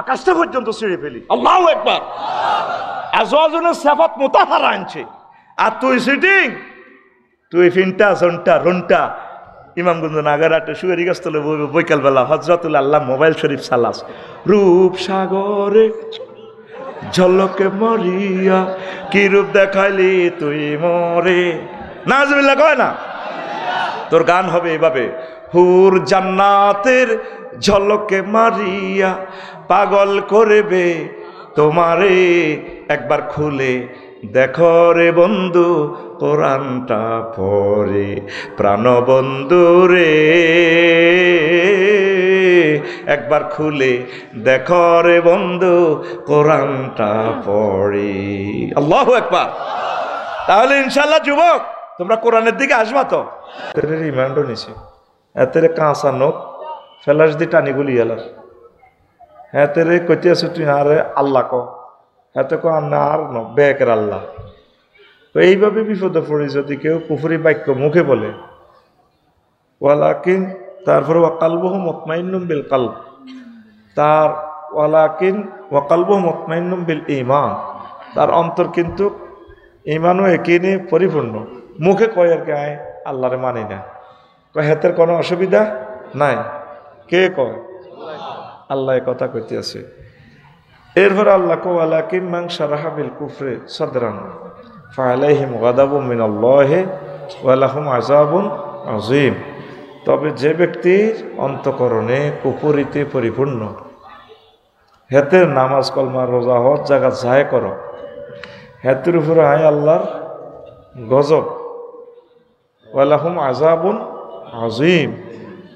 আকাশটা পর্যন্ত ছিঁড়ে ফেলি। আল্লাহু আকবার। আজওয়াজুনের সিফাত মুতাহহারা আনছে, আর তুই সিটিং, তুই ফিনটা জনটা রনটা ইমামগঞ্জ নাগারাটে শুয়েরি গাছতলে বৈকাল বেলা হজরতুল আল্লাহ মোবাইল শরীফ সালাস, রূপ সাগরে ঝলকে মরিয়া কি রূপ দেখাইলি তুই মরে। নাজবিল্লাহ কয় না? তোর গান হবে এভাবে, হুর জান্নাতের ঝলকে মারিয়া পাগল করবে তোমারে, একবার খুলে দেখো রে বন্ধু কোরআনটা পড়ে, প্রাণ বন্ধু রে একবার খুলে দেখো রে বন্ধু কোরআনটা পড়ে। আল্লাহু আকবার। তাহলে ইনশাআল্লাহ যুবক তোমরা কোরআনের দিকে আসবা তো। রিমান্ডও নিছি এতের কাঁচা নোক ফেলাস দি টানি গুলি এলার, হ্যাঁ তেরে কইতে আছো তুই আরে আল্লাহ ক, এত ক না আর ন বেকের আল্লাহ। তো এইভাবে বিপদে পড়ি যদি কেউ কুফরি বাক্য মুখে বলে, ওয়ালাকিন, তারপরে ওয়াকালবুহু মুতমাইন্নুম বিল কলব, তার ওয়ালাকিন ওয়াকালবুহু মুতমাইন্নুম বিল ঈমান, তার অন্তর কিন্তু ঈমানও একিনে পরিপূর্ণ, মুখে কয় আর কি আয় আল্লাহরে মানি না, কয় হেতের কোনো অসুবিধা নাই। কে কয়? আল্লাহ কথা কইতে আছে। এরপর আল্লাহ কো ওয়ালাকিন মান শারাহা বিল কুফরি সাদরান, ফালাইহিম গাদাবুম মিনাল্লাহি ওয়া লাহুম আযাবুন আযীম। তবে যে ব্যক্তির অন্তঃকরণে কুফরিতে পরিপূর্ণ, হেতের নামাজ কলমা রোজা হজ জায়গা যায় করো, হেতের উপরে আয় আল্লাহর গজব, ওয়া লাহুম আযাবুন আযীম,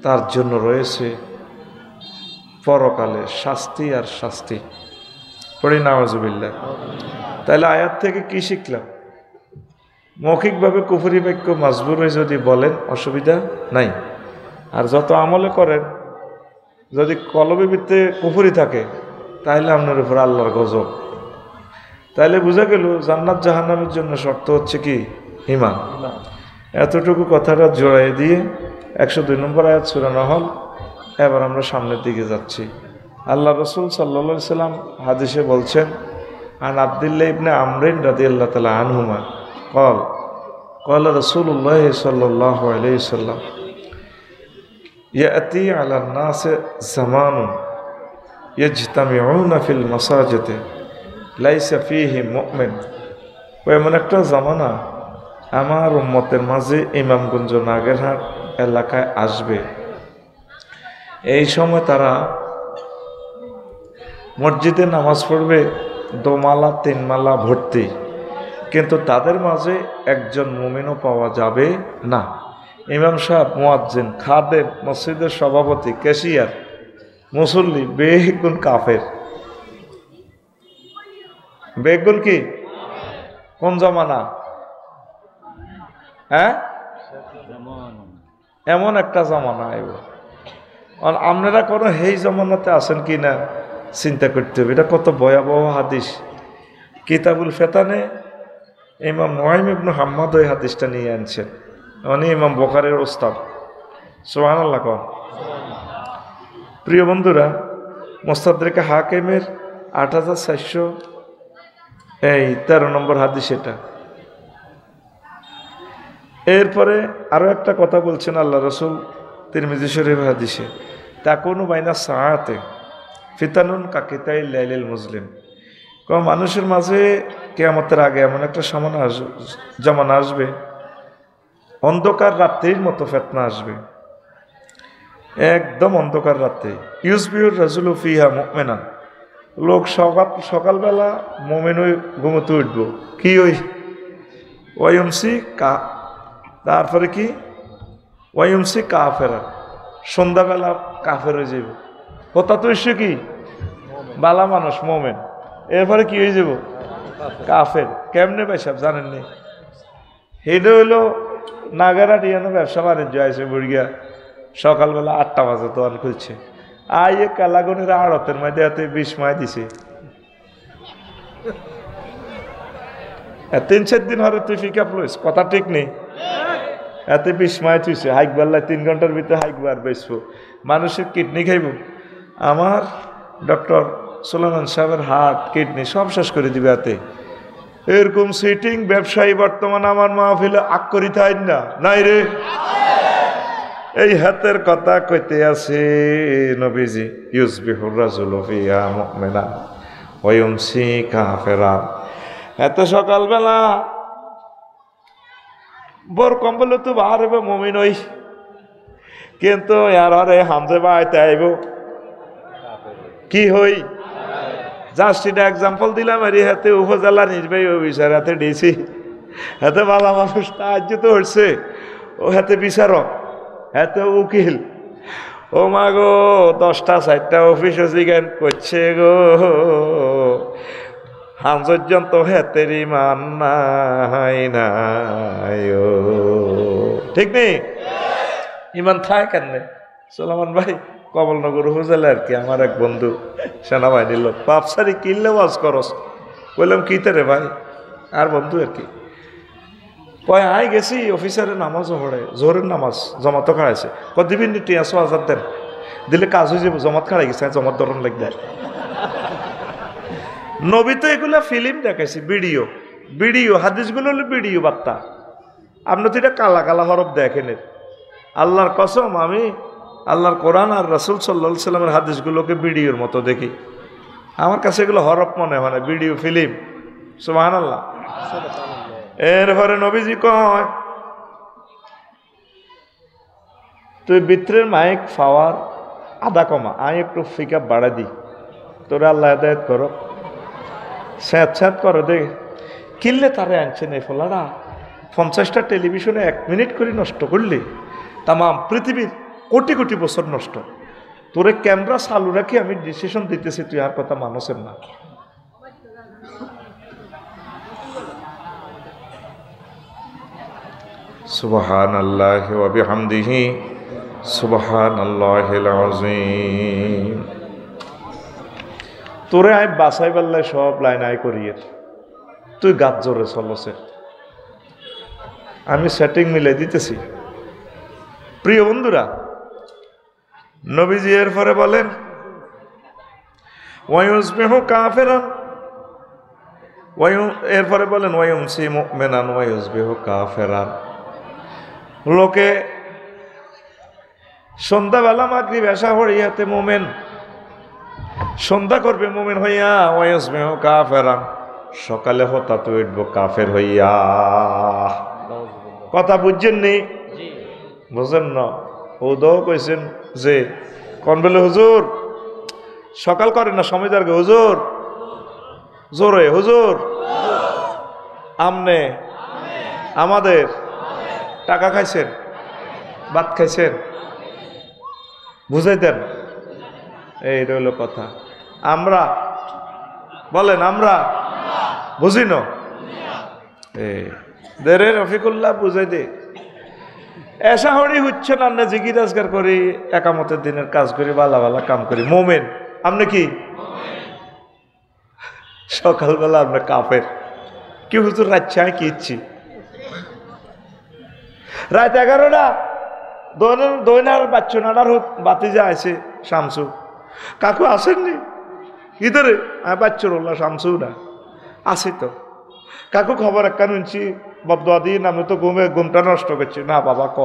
তার জন্য রয়েছে পরকালে শাস্তি আর শাস্তি। পড়ি নাউযুবিল্লাহ। তাহলে আয়াত থেকে কি শিখলাম? মৌখিকভাবে কুফরি বাক্য মাজবুর হয়ে যদি বলেন অসুবিধা নাই, আর যত আমলে করেন যদি কলবে ভিত্তে কুফরি থাকে তাহলে আপনার উপর আল্লাহর গজব। তাহলে বোঝা গেল জান্নাত জাহান্নামের জন্য শর্ত হচ্ছে কি? ঈমান। এতটুকু কথাটা জোড়াই দিয়ে 102 নম্বর আয়াত সূরা নাহল। এবার আমরা সামনের দিকে যাচ্ছি। আল্লাহ রাসূল সাল্লাল্লাহু আলাইহি সাল্লাম হাদিসে বলছেন, আন আব্দুল্লাহ ইবনে আমরিন রাদিয়াল্লাহু তাআলা আনহুমা قال قال رسول الله صلى الله عليه وسلم يأتي على الناس زمان يجتمعون في المساجد ليس فيه مؤمن। এমন একটা জামানা আমার উম্মতের মাঝে ইমামগঞ্জ নাগেরহাট এলাকায় আসবে, এই সময় তারা মসজিদে নামাজ পড়বে 2 মালা 3 মালা ভর্তি, কিন্তু তাদের মাঝে একজন মুমিনও পাওয়া যাবে না। ইমাম সাহেব, মুয়াজ্জিন, খাদেম, মসজিদের সভাপতি, ক্যাশিয়ার, মুসল্লি বেগুন কাফের। বেগুন কি? কোন জমানা? হ্যাঁ, এমন একটা জমানা আইব। আপনারা কোনো এই জমানাতে আছেন কি না চিন্তা করতে হবে। এটা কত ভয়াবহ হাদিস। কিতাবুল ফেতানে ইমাম নুআইম ইবনে হাম্মাদ ওই হাদিসটা নিয়ে আনছেন। উনি ইমাম বুখারীর ওস্তাদ। সুবহানাল্লাহ। প্রিয় বন্ধুরা, মুস্তাদরিক হাকিমের 8413 নম্বর হাদিস এটা। এরপরে আরো একটা কথা বলছেন আল্লাহ রাসূল তিরমিজি শরীফ হাদিসে, তাকুনু বাইনা সাআতে ফিতানুন কাকিতাইল লাইলিল মুসলিম। কোন মানুষের মাঝে কিয়ামতের আগে এমন একটা জামানা আসবে, অন্ধকার রাত্রির মতো ফিতনা আসবে, একদম অন্ধকার রাত্রে। ইউসবিউর রাজুলু ফিহা মুমিনান, লোক সকালবেলা মুমিন হয়ে ঘুমোতে উঠব, কি ওই ওয়ায়ুমসি কা, তারপরে কি ওয়ায়ুমসি কাফেরা, সন্ধ্যাবেলা কাফের হয়ে যাব। কথা তো এসে কি বালা মানুষ মুমিন, এরপরে কি হয়ে যাব? কাফের। কেমনে ভাই সাহেব জানেননি? এটা হইলো নাগারাটিয়ানো ব্যবসা বাণিজ্য আছে বুড়িয়া, সকালবেলা 8টা বাজে দোকান খুলছে, আইয়ে কালাগনের আড়তের মধ্যে এত 20 মাই দিছে। 3-4 দিন হরে তুই পিকআপ লইস, কথা ঠিক নেই। এত 20 মাই তুইছে, হাইক বাল্লা 3 ঘন্টার ভিতরে হাইকবার বেসবো, মানুষের কিডনি খাইব। আমার ডক্টর সুলাইমান সাহেবের হার্ট কিডনি সব শেষ করে দিবে এতে। এরকম সিটিং ব্যবসায়ী বর্তমান আমার মাহফিলে আকরিত হয় না, নাই রে। এই হাতের কথা কইতে আছে নবীজি, ইউসবিহুর রাজুলু ফিহা মুমিনান ওয়া ইউমসি কাফিরা। এত সকালবেলা বড় কম্বল তো বাহার হবে মুমিন হই, কিন্তু ইয়ার হরে হামজে বাইতে আইব কি হই। জাস্ট এটা এক্সাম্পল দিলাম। আর হাতে উপজেলা নির্বাহী অফিসার, হাতে ডিসি, হাতে বাবা মানুষ সাহায্য তো হচ্ছে, ও হাতে বিচারক, হাতে উকিল। ও মা গো, 10টা 4টা অফিস জিজ্ঞান করছে গো, হামজর্জন তো হাতের ইমান নাই নাই, ঠিক নেই? ইমান থায় কেন? সুলাইমান ভাই কমলনগর উপজেলা আর কি, আমার এক বন্ধু সেনাবাহিনীর লোক, বাপসারি কিনলে ওয়াজ করস। বললাম কিতে রে ভাই? আর বন্ধু আর কি কয়, আই গেছি অফিসারের নামাজও পড়ে, জোহরের নামাজ জমাতো খাড়াইছে, দিবি নি 300,000 দেন, দিলে কাজ হয়ে যাবো। জমাত খাড়াই গেছে, জমাত ধরন লাগবে। নবী তো এগুলা ফিল্ম দেখাইছি, ভিডিও হাদিসগুলো হলো ভিডিও বার্তা। আপনি তো এটা কালা কালা হরফ দেখেন। আল্লাহর কসম, আমি আল্লাহর কোরআন আর রাসূল সাল্লাল্লাহু আলাইহি সাল্লামের হাদিসগুলোকে ভিডিওর মতো দেখি। আমার কাছে এগুলো হরফ মনে হয় না, ভিডিও ফিল্ম। সুবহানাল্লাহ। এরপরে নবীজি কয় তুই ভিতরের মাইক পাওয়ার আধা কমা, আমি একটু ফিকা বাড়া দিই, তোরা আল্লাহ হেদায়েত করো। স্যাঁত স্যাঁত করে দে কিনলে তারে আনছে না ফলারা 50টা টেলিভিশনে 1 মিনিট করে নষ্ট করলে তাম পৃথিবীর কোটি কোটি বছর নষ্ট। তোরে ক্যামেরা চালু রাখি আমি ডিসিশন দিতেছি, তুই আর কথা মানুষের না। সুবহানাল্লাহি ওয়া বিহামদিহি সুবহানাল্লাহিল আযীম। তোরে আই বাসাই বললে সব লাইন আই করিয়ে তুই গাছ জোরে চলছে, আমি সেটিং মিলে দিতেছি। প্রিয় বন্ধুরা, নবীজি এরপরে বলেন ওয়ায়ুসবিহু কাফিরান, এরপরে বলেন ওয়ায়ুমসি মুমিনান ওয়ায়ুসবিহু কাফিরান। লোকে সন্ধ্যাবেলা মাগরিব এশা হইয়াতে মুমিন, সন্ধ্যা করবে মুমিন হইয়া, ওয়ায়ুসবিহু কাফিরান, সকালে হঠাৎ উঠবো কাফের হইয়া। কথা বুঝছেন নি? বুঝেন না? হুদও কইছেন যে কোন বলে হুজুর সকাল করে না সমিদার গে হুজুর জোরে হুজুর আমনে আমাদের টাকা খাইছেন, ভাত খাইছেন, বুঝাই দেন। এই রইল কথা। আমরা বলেন আমরা বুঝি না, দেরে রফিকুল্লাহ বুঝাই দে। এসা হরি হচ্ছে না, আমরা জিগি রাজগার করি, একামতের দিনের কাজ করি, বালা বালা কাম করি। মোমেন আপনি কি সকালবেলা আমরা কাফের কি হুজুর রাখছে আমি কি ইচ্ছি রাত 11টা দৈনার বাচ্চনাটার বাতি যা আছে শামসু কাকু আসেননি ইধারে বাচ্চরুল্লাহ শামসু না আসি তো কাকু খবর একটা শুনছি বদুয়া দিয়ে নামে তো ঘুমটা নষ্ট করছি না বাবা ক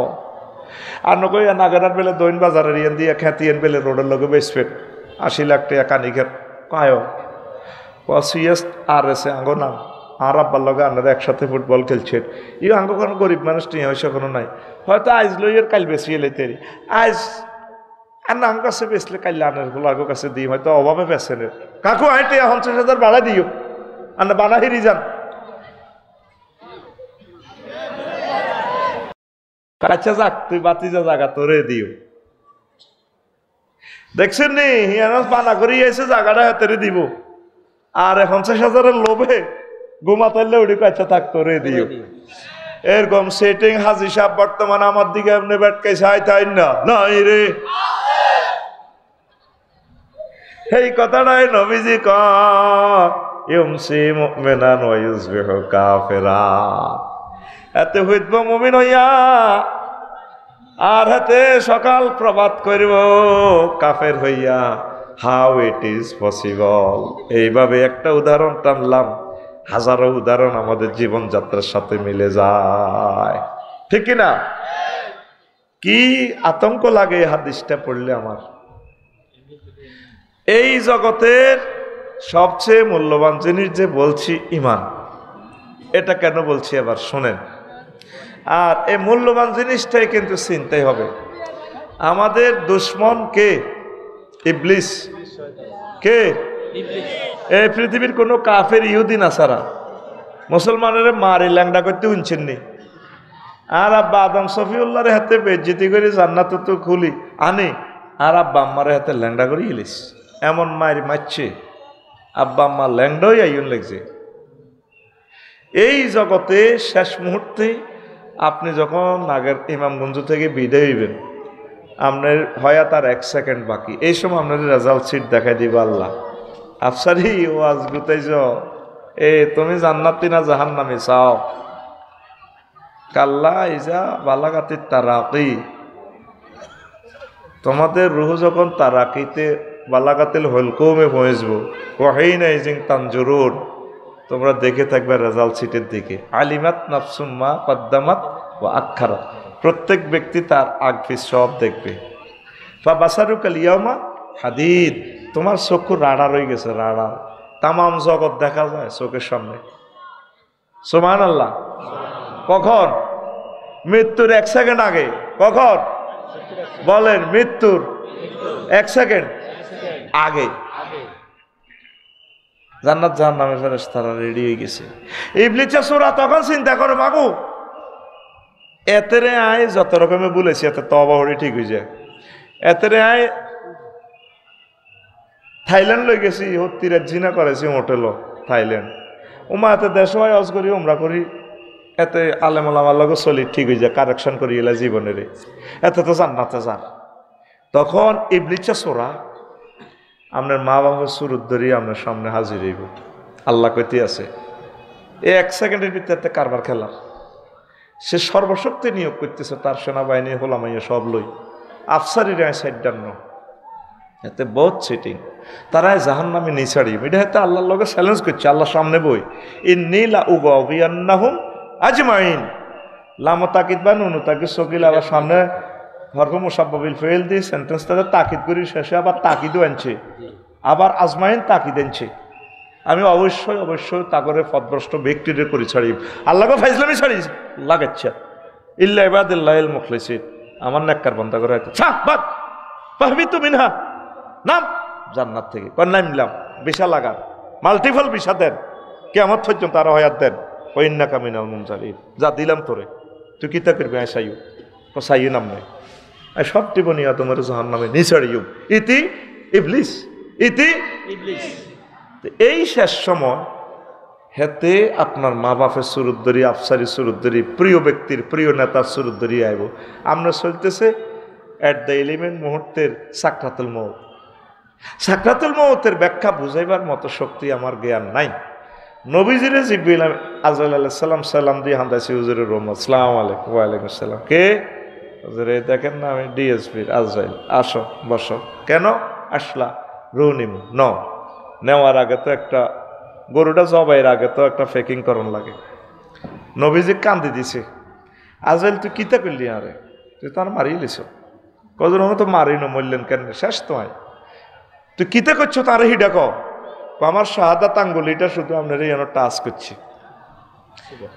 আর নকই নাগারার বেলে দৈন বাজারের ইয়ান দিয়ে খ্যাতিয়েন বেলে রোডের লগে বেসপেন 80 লাখ টাকা কানিকের কায় সিএস আর এসে আঙ্গ নাম আর আব্বার লগে আপনারা একসাথে ফুটবল খেলছেন ইউ আঙ্গ কোনো গরিব মানুষ টিয়া হয়েছে কোনো নাই হয়তো আইজ লইয়ের কাল বেশি এলে তেরি আইজ আর নাম কাছে বেসলে কাল আনের গোলাগো কাছে দিই হয়তো অভাবে বেসেন কাকু আইটে 50,000 বাড়া দিও আর বানা হিরি যান আচ্ছা যাক তুই বাতি যা জায়গা তোরে দিও দেখছেন নি হিয়ানাস বানা করি এসে জায়গাটা হাতে দিব আর 50,000-এর লোভে ঘুমাতাইলে ওটি কাছে থাক তোরে দিও এরকম সেটিং হাজি সাহেব বর্তমান আমার দিকে এমনি ব্যাটকাইছে আই তাই না নাই রে এই কথাটাই নবীজি কয় ইউমসি মুমিনান ওয়া ইউসবিহু কাফিরা এতে হইব মুমিন হইয়া আর হাতে সকাল প্রভাত করিব কাফের হইয়া হাউ ইট ইজ পসিবল এইভাবে একটা উদাহরণ টানলাম হাজারো উদাহরণ আমাদের জীবনযাত্রার সাথে মিলে যায় ঠিক কিনা কি আতঙ্ক লাগে এই হাদিসটা পড়লে আমার এই জগতের সবচেয়ে মূল্যবান জিনিস যে বলছি ঈমান এটা কেন বলছি আবার শোনেন আর এই মূল্যবান জিনিসটাই কিন্তু চিন্তাই হবে আমাদের দুশমন কে ইবলিস কে এই পৃথিবীর কোনো কাফের ইহুদি নাসারা মুসলমানের মারি ল্যাংডা করতে উনছেননি আর আব্বা আদম শফিউল্লাহর হাতে বেজ্জিতি করে জান্নাত তো খুলি আনি আর আব্বা আম্মার হাতে ল্যাংডা করে ইলিস এমন মারি মারছে আব্বা আম্মা ল্যাংডাই আইন লাগছে এই জগতে শেষ মুহূর্তে আপনি যখন আগের ইমামগঞ্জ থেকে বিদায় হইবেন আপনার হয়া তার 1 সেকেন্ড বাকি এই সময় আপনার রেজাল্ট সিট দেখাই দিব আল্লাহ আফসারি ও আজ গুতাইছ এ তুমি জান্নাতি না জাহান্নামে চাও কাল্লা ইজা বালাগাতির তারাকি তোমাদের রুহ যখন তারাকিতে বালাগাতিল হলকমে পৌঁছবো ওয়াহিনা ইজিং তানজুরুন তোমরা দেখে থাকবে রেজাল্ট সিটের দিকে আলিমাত নাফসুম্মা কদ্দামাত ও আখারাত প্রত্যেক ব্যক্তি তার আগপিছ সব দেখবে ফা বাসারুকাল ইয়ামা হাদিদ তোমার চক্ষু রাড়া রয়ে গেছে রাড়া তামাম জগৎ দেখা যায় চোখের সামনে সুবহানাল্লাহ। কখন? মৃত্যুর 1 সেকেন্ড আগে। কখন বলেন? মৃত্যুর 1 সেকেন্ড আগে জান্নাত জাহান্নামের ফেরেশতারা রেডি হয়ে গেছে। ইবলিসের সূরা তখন চিন্তা করে, মাগো এতেরে আয় যত রকমের বলেছি এতে তওবা হরি ঠিক হয়ে যায়। এতেরে আয় থাইল্যান্ড লই গেছি, হত্তিরে জিনা করেছি হোটেল থাইল্যান্ড। উমা এতে দেশ হয় অজ করি উমরা করি, এতে আলেম ওলামার লগে চলি ঠিক হয়ে যায়, কারেকশন করি এলা জীবনের, এতে তো জান্নাতে যান। তখন ইবলিসের সূরা আপনার মা বাবার সুরত ধরি আপনার সামনে হাজির হইব। আল্লাহ কইতে আছে এই 1 সেকেন্ডের ভিতরে কারবার খেলা। সে সর্বশক্তি নিয়োগ করতেছে, তার সেনাবাহিনী হোলামাইয়া সব লই, আফসারিরা 57, এতে বহুত সিটিং। তারা জাহান্নামে নিছাড়িব। এটা হয়তো আল্লাহর লগে চ্যালেঞ্জ করছে, আল্লাহ সামনে বই ইন্নী লা উগাউবিয়ান্নাহুম আজমাইন। লাম তাকিদ বা নুন তাকিদ সকিল আবার সামনে হরফ মুসাব্বাবিল ফেল দিয়ে সেন্টেন্সটাতে তাকিদ করি, শেষে আবার তাকিদও আনছে, আবার আজমাইন তাকিদ আনছে। আমি অবশ্যই অবশ্যই তাগরে পথভ্রষ্ট ব্যক্তিদের করি ছাড়িব। আল্লাহকে ফাইজলামি ছাড়িস লাগাচ্ছা ইল্লা ইবাদিল্লাহিল মুখলিসিন। আমার নেককার বান্দা করে বাদ পাহবি তো মিনহা, নাম জান্নাত থেকে কন্যা মিলাম বিশা লাগান, মাল্টিপল বিশা দেন, কিয়ামত পর্যন্ত আরো হায়াত দেন। ওয়াইন্নাকা মিনাল মুনজালিন, যা দিলাম তোরে, তুই কিতা করবি? আইসাইউ সাইউ নাম নাই, সব টিবনিয়া তোমার জাহান্নামে নিছাড়িউ ইতি ইবলিস, ইতি ইবলিস। এই শেষ সময় হেতে আপনার মা বাপের সুরত ধরি, আফসারি সুরত ধরি, প্রিয় ব্যক্তির প্রিয় নেতার সুরত ধরি আইব। আমরা চলতেছে এট দ্য এলিমেন্ট মুহূর্তের সাকরাতুল মউত। সাকরাতুল মউতের ব্যাখ্যা বুঝাইবার মতো শক্তি আমার জ্ঞান নাই। নবীজিরে জিবরিল আজরাইল আলাইহিস সালাম সালাম দিয়ে হান্দাসি হুজুরের রুম, আসসালামু আলাইকুম। ওয়া আলাইকুম আসসালাম। কে? হুজুরে দেখেন না আমি ডিএসপির আজরাইল, আসো বসো। কেন আসলা? রুনিম ন নেওয়ার আগে তো একটা গরুটা জবাইয়ের আগে তো একটা ফেকিং করণ লাগে। নবীজি কান্দি দিছে, আজরাইল তুই কিতা করলি? আরে তুই তো আর মারিয়ে লিছ। কজন তো মারি না, মরলেন কেন? শেষ তোমায় তুই কিতা করছো তার হিডা ক আমার শাহাদাত আঙ্গুলিটা শুধু আপনার এই টাচ করছি।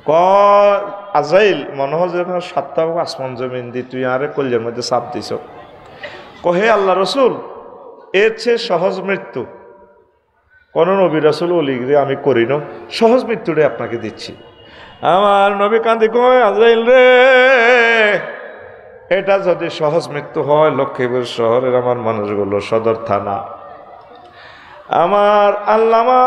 ক আজরাইল মনে হয় যখন 7টা আসমান জমিন দি তুই আরে কল্যাণের মধ্যে চাপ দিছ। কহে আল্লাহ রসুল এর চেয়ে সহজ মৃত্যু কোন নবী রাসূল ওলিগিরি আমি করি না, সহজ মৃত্যুটাই আপনাকে দিচ্ছি। আমার নবী কান্দি কয় আজরাইল রে, এটা যদি সহজ মৃত্যু হয় লক্ষ্মীপুর শহরের আমার মানুষগুলো সদর থানা, আমার আল্লামা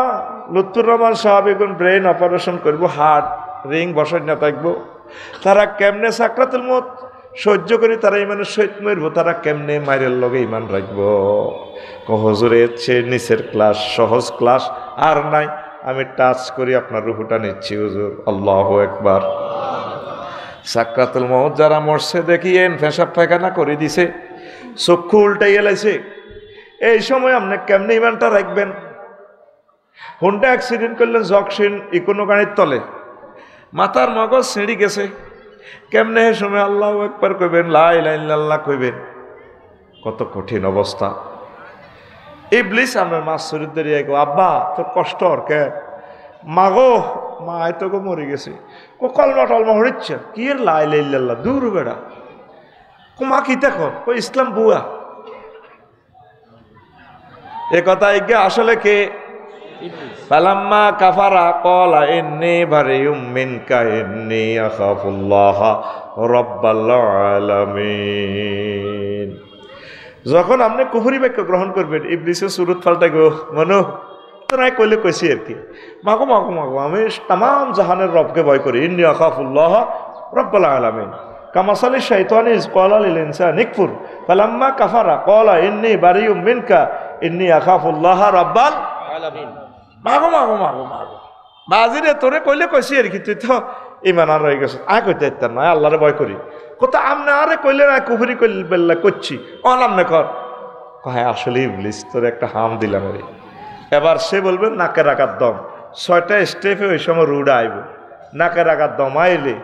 লুৎফুর রহমান সাহেব এখন ব্রেন অপারেশন করব, হার্ট রিং বসাই না থাকবো, তারা কেমনে সাকরাতুল মউত সহ্য করি, তারা ইমানের সহিত মরবো, তারা কেমনে মায়ের লগে ইমান রাখবো। হুজুরের চেয়ে নিচের ক্লাস, সহজ ক্লাস আর নাই, আমি টাচ করি আপনার রুহুটা নিচ্ছি হুজুর। আল্লাহু আকবার। সাকরাতুল মউত যারা মরছে দেখিয়েন পেশাব পায়খানা করে দিছে, চক্ষু উল্টাই এলাইছে, এই সময় আপনি কেমনে ইমানটা রাখবেন? হুন্ডা অ্যাক্সিডেন্ট করলেন জকশিন ইকোনো গাড়ির তলে, মাথার মগজ ছিঁড়ি গেছে, কেমনে এই সময় আল্লাহু আকবার কইবেন, লা ইলাহা ইল্লাল্লাহ কইবেন? কত কঠিন অবস্থা। ইবলিস আমার মাছ শরীর ধরিয়ে গো, আব্বা তোর কষ্ট আর কে? মাগো মা তো গো মরে গেছে। ও কলমা টলমা হরিচ্ছে কি এর লা ইলাহা ইল্লাল্লাহ, দূর বেড়া মা কি দেখো ও ইসলাম বুয়া। এ কথা ইগে আসলে কে? ফালাম্মা কাফারা ক্বালা ইন্নী বারিউম মিনকা ইন্নী আখাফুল্লাহ রাব্বাল আলামিন। যখন আপনি কুফরি বাক্য গ্রহণ করবেন, ইবলিসের সুরত পাল্টা গো মনো তোরাই কইলে কইছি আর কি, মাগো মাগো মাগো আমি তামাম জাহানের রবকে ভয় করি, ইন্নী আখাফুল্লাহ রাব্বাল আলামিন। কামাসালি শাইতানি ইয ক্বালা লিল ইনসানি ইকফুর ফালাম্মা কাফারা ক্বালা ইন্নী বারিউম মিনকা ইন্নী আখাফুল্লাহ রাব্বাল আলামিন। মাগো মাগো মাগো মাগো বাজিরে তোরে কইলে কইছি আর কি, তুই তো ইমান আর রয়ে গেছে, আয় কইতে ইত্যার নয় আল্লাহরে ভয় করি। কোথা আমনে আরে কইলে না কুফরি কইলে বেল্লা করছি অনামনে কর। হ্যাঁ আসলে ইবলিস তোর একটা হাম দিলাম রে। এবার সে বলবে নাকের আঘাত দম, 6টা স্টেপে ওই সময় রুডা আইব, নাকের আঘাত দম আইলে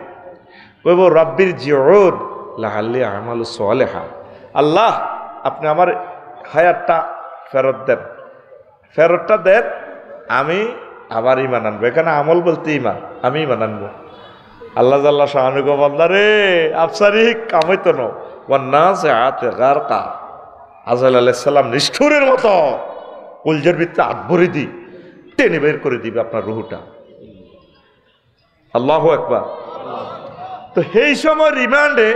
কইব রব্বির জিউদ লাআল্লি আমালু সালিহা, আল্লাহ আপনি আমার হায়াতটা ফেরত দেন, ফেরতটা দেন, আমি আবার ইমান আনবো। এখানে আমল বলতে ইমান, আমি ইমান আনবো। আল্লাহ জাল্লা শাহানুগ বললা রে আফসারি কামাইতো না গারকা। আজরাইল আলাইহিস সালাম নিষ্ঠুরের মতো কলজের ভিতরে হাত ভরে দি টেনে বের করে দিবে আপনার রুহটা। আল্লাহু আকবার। তো এই সময় রিমান্ডে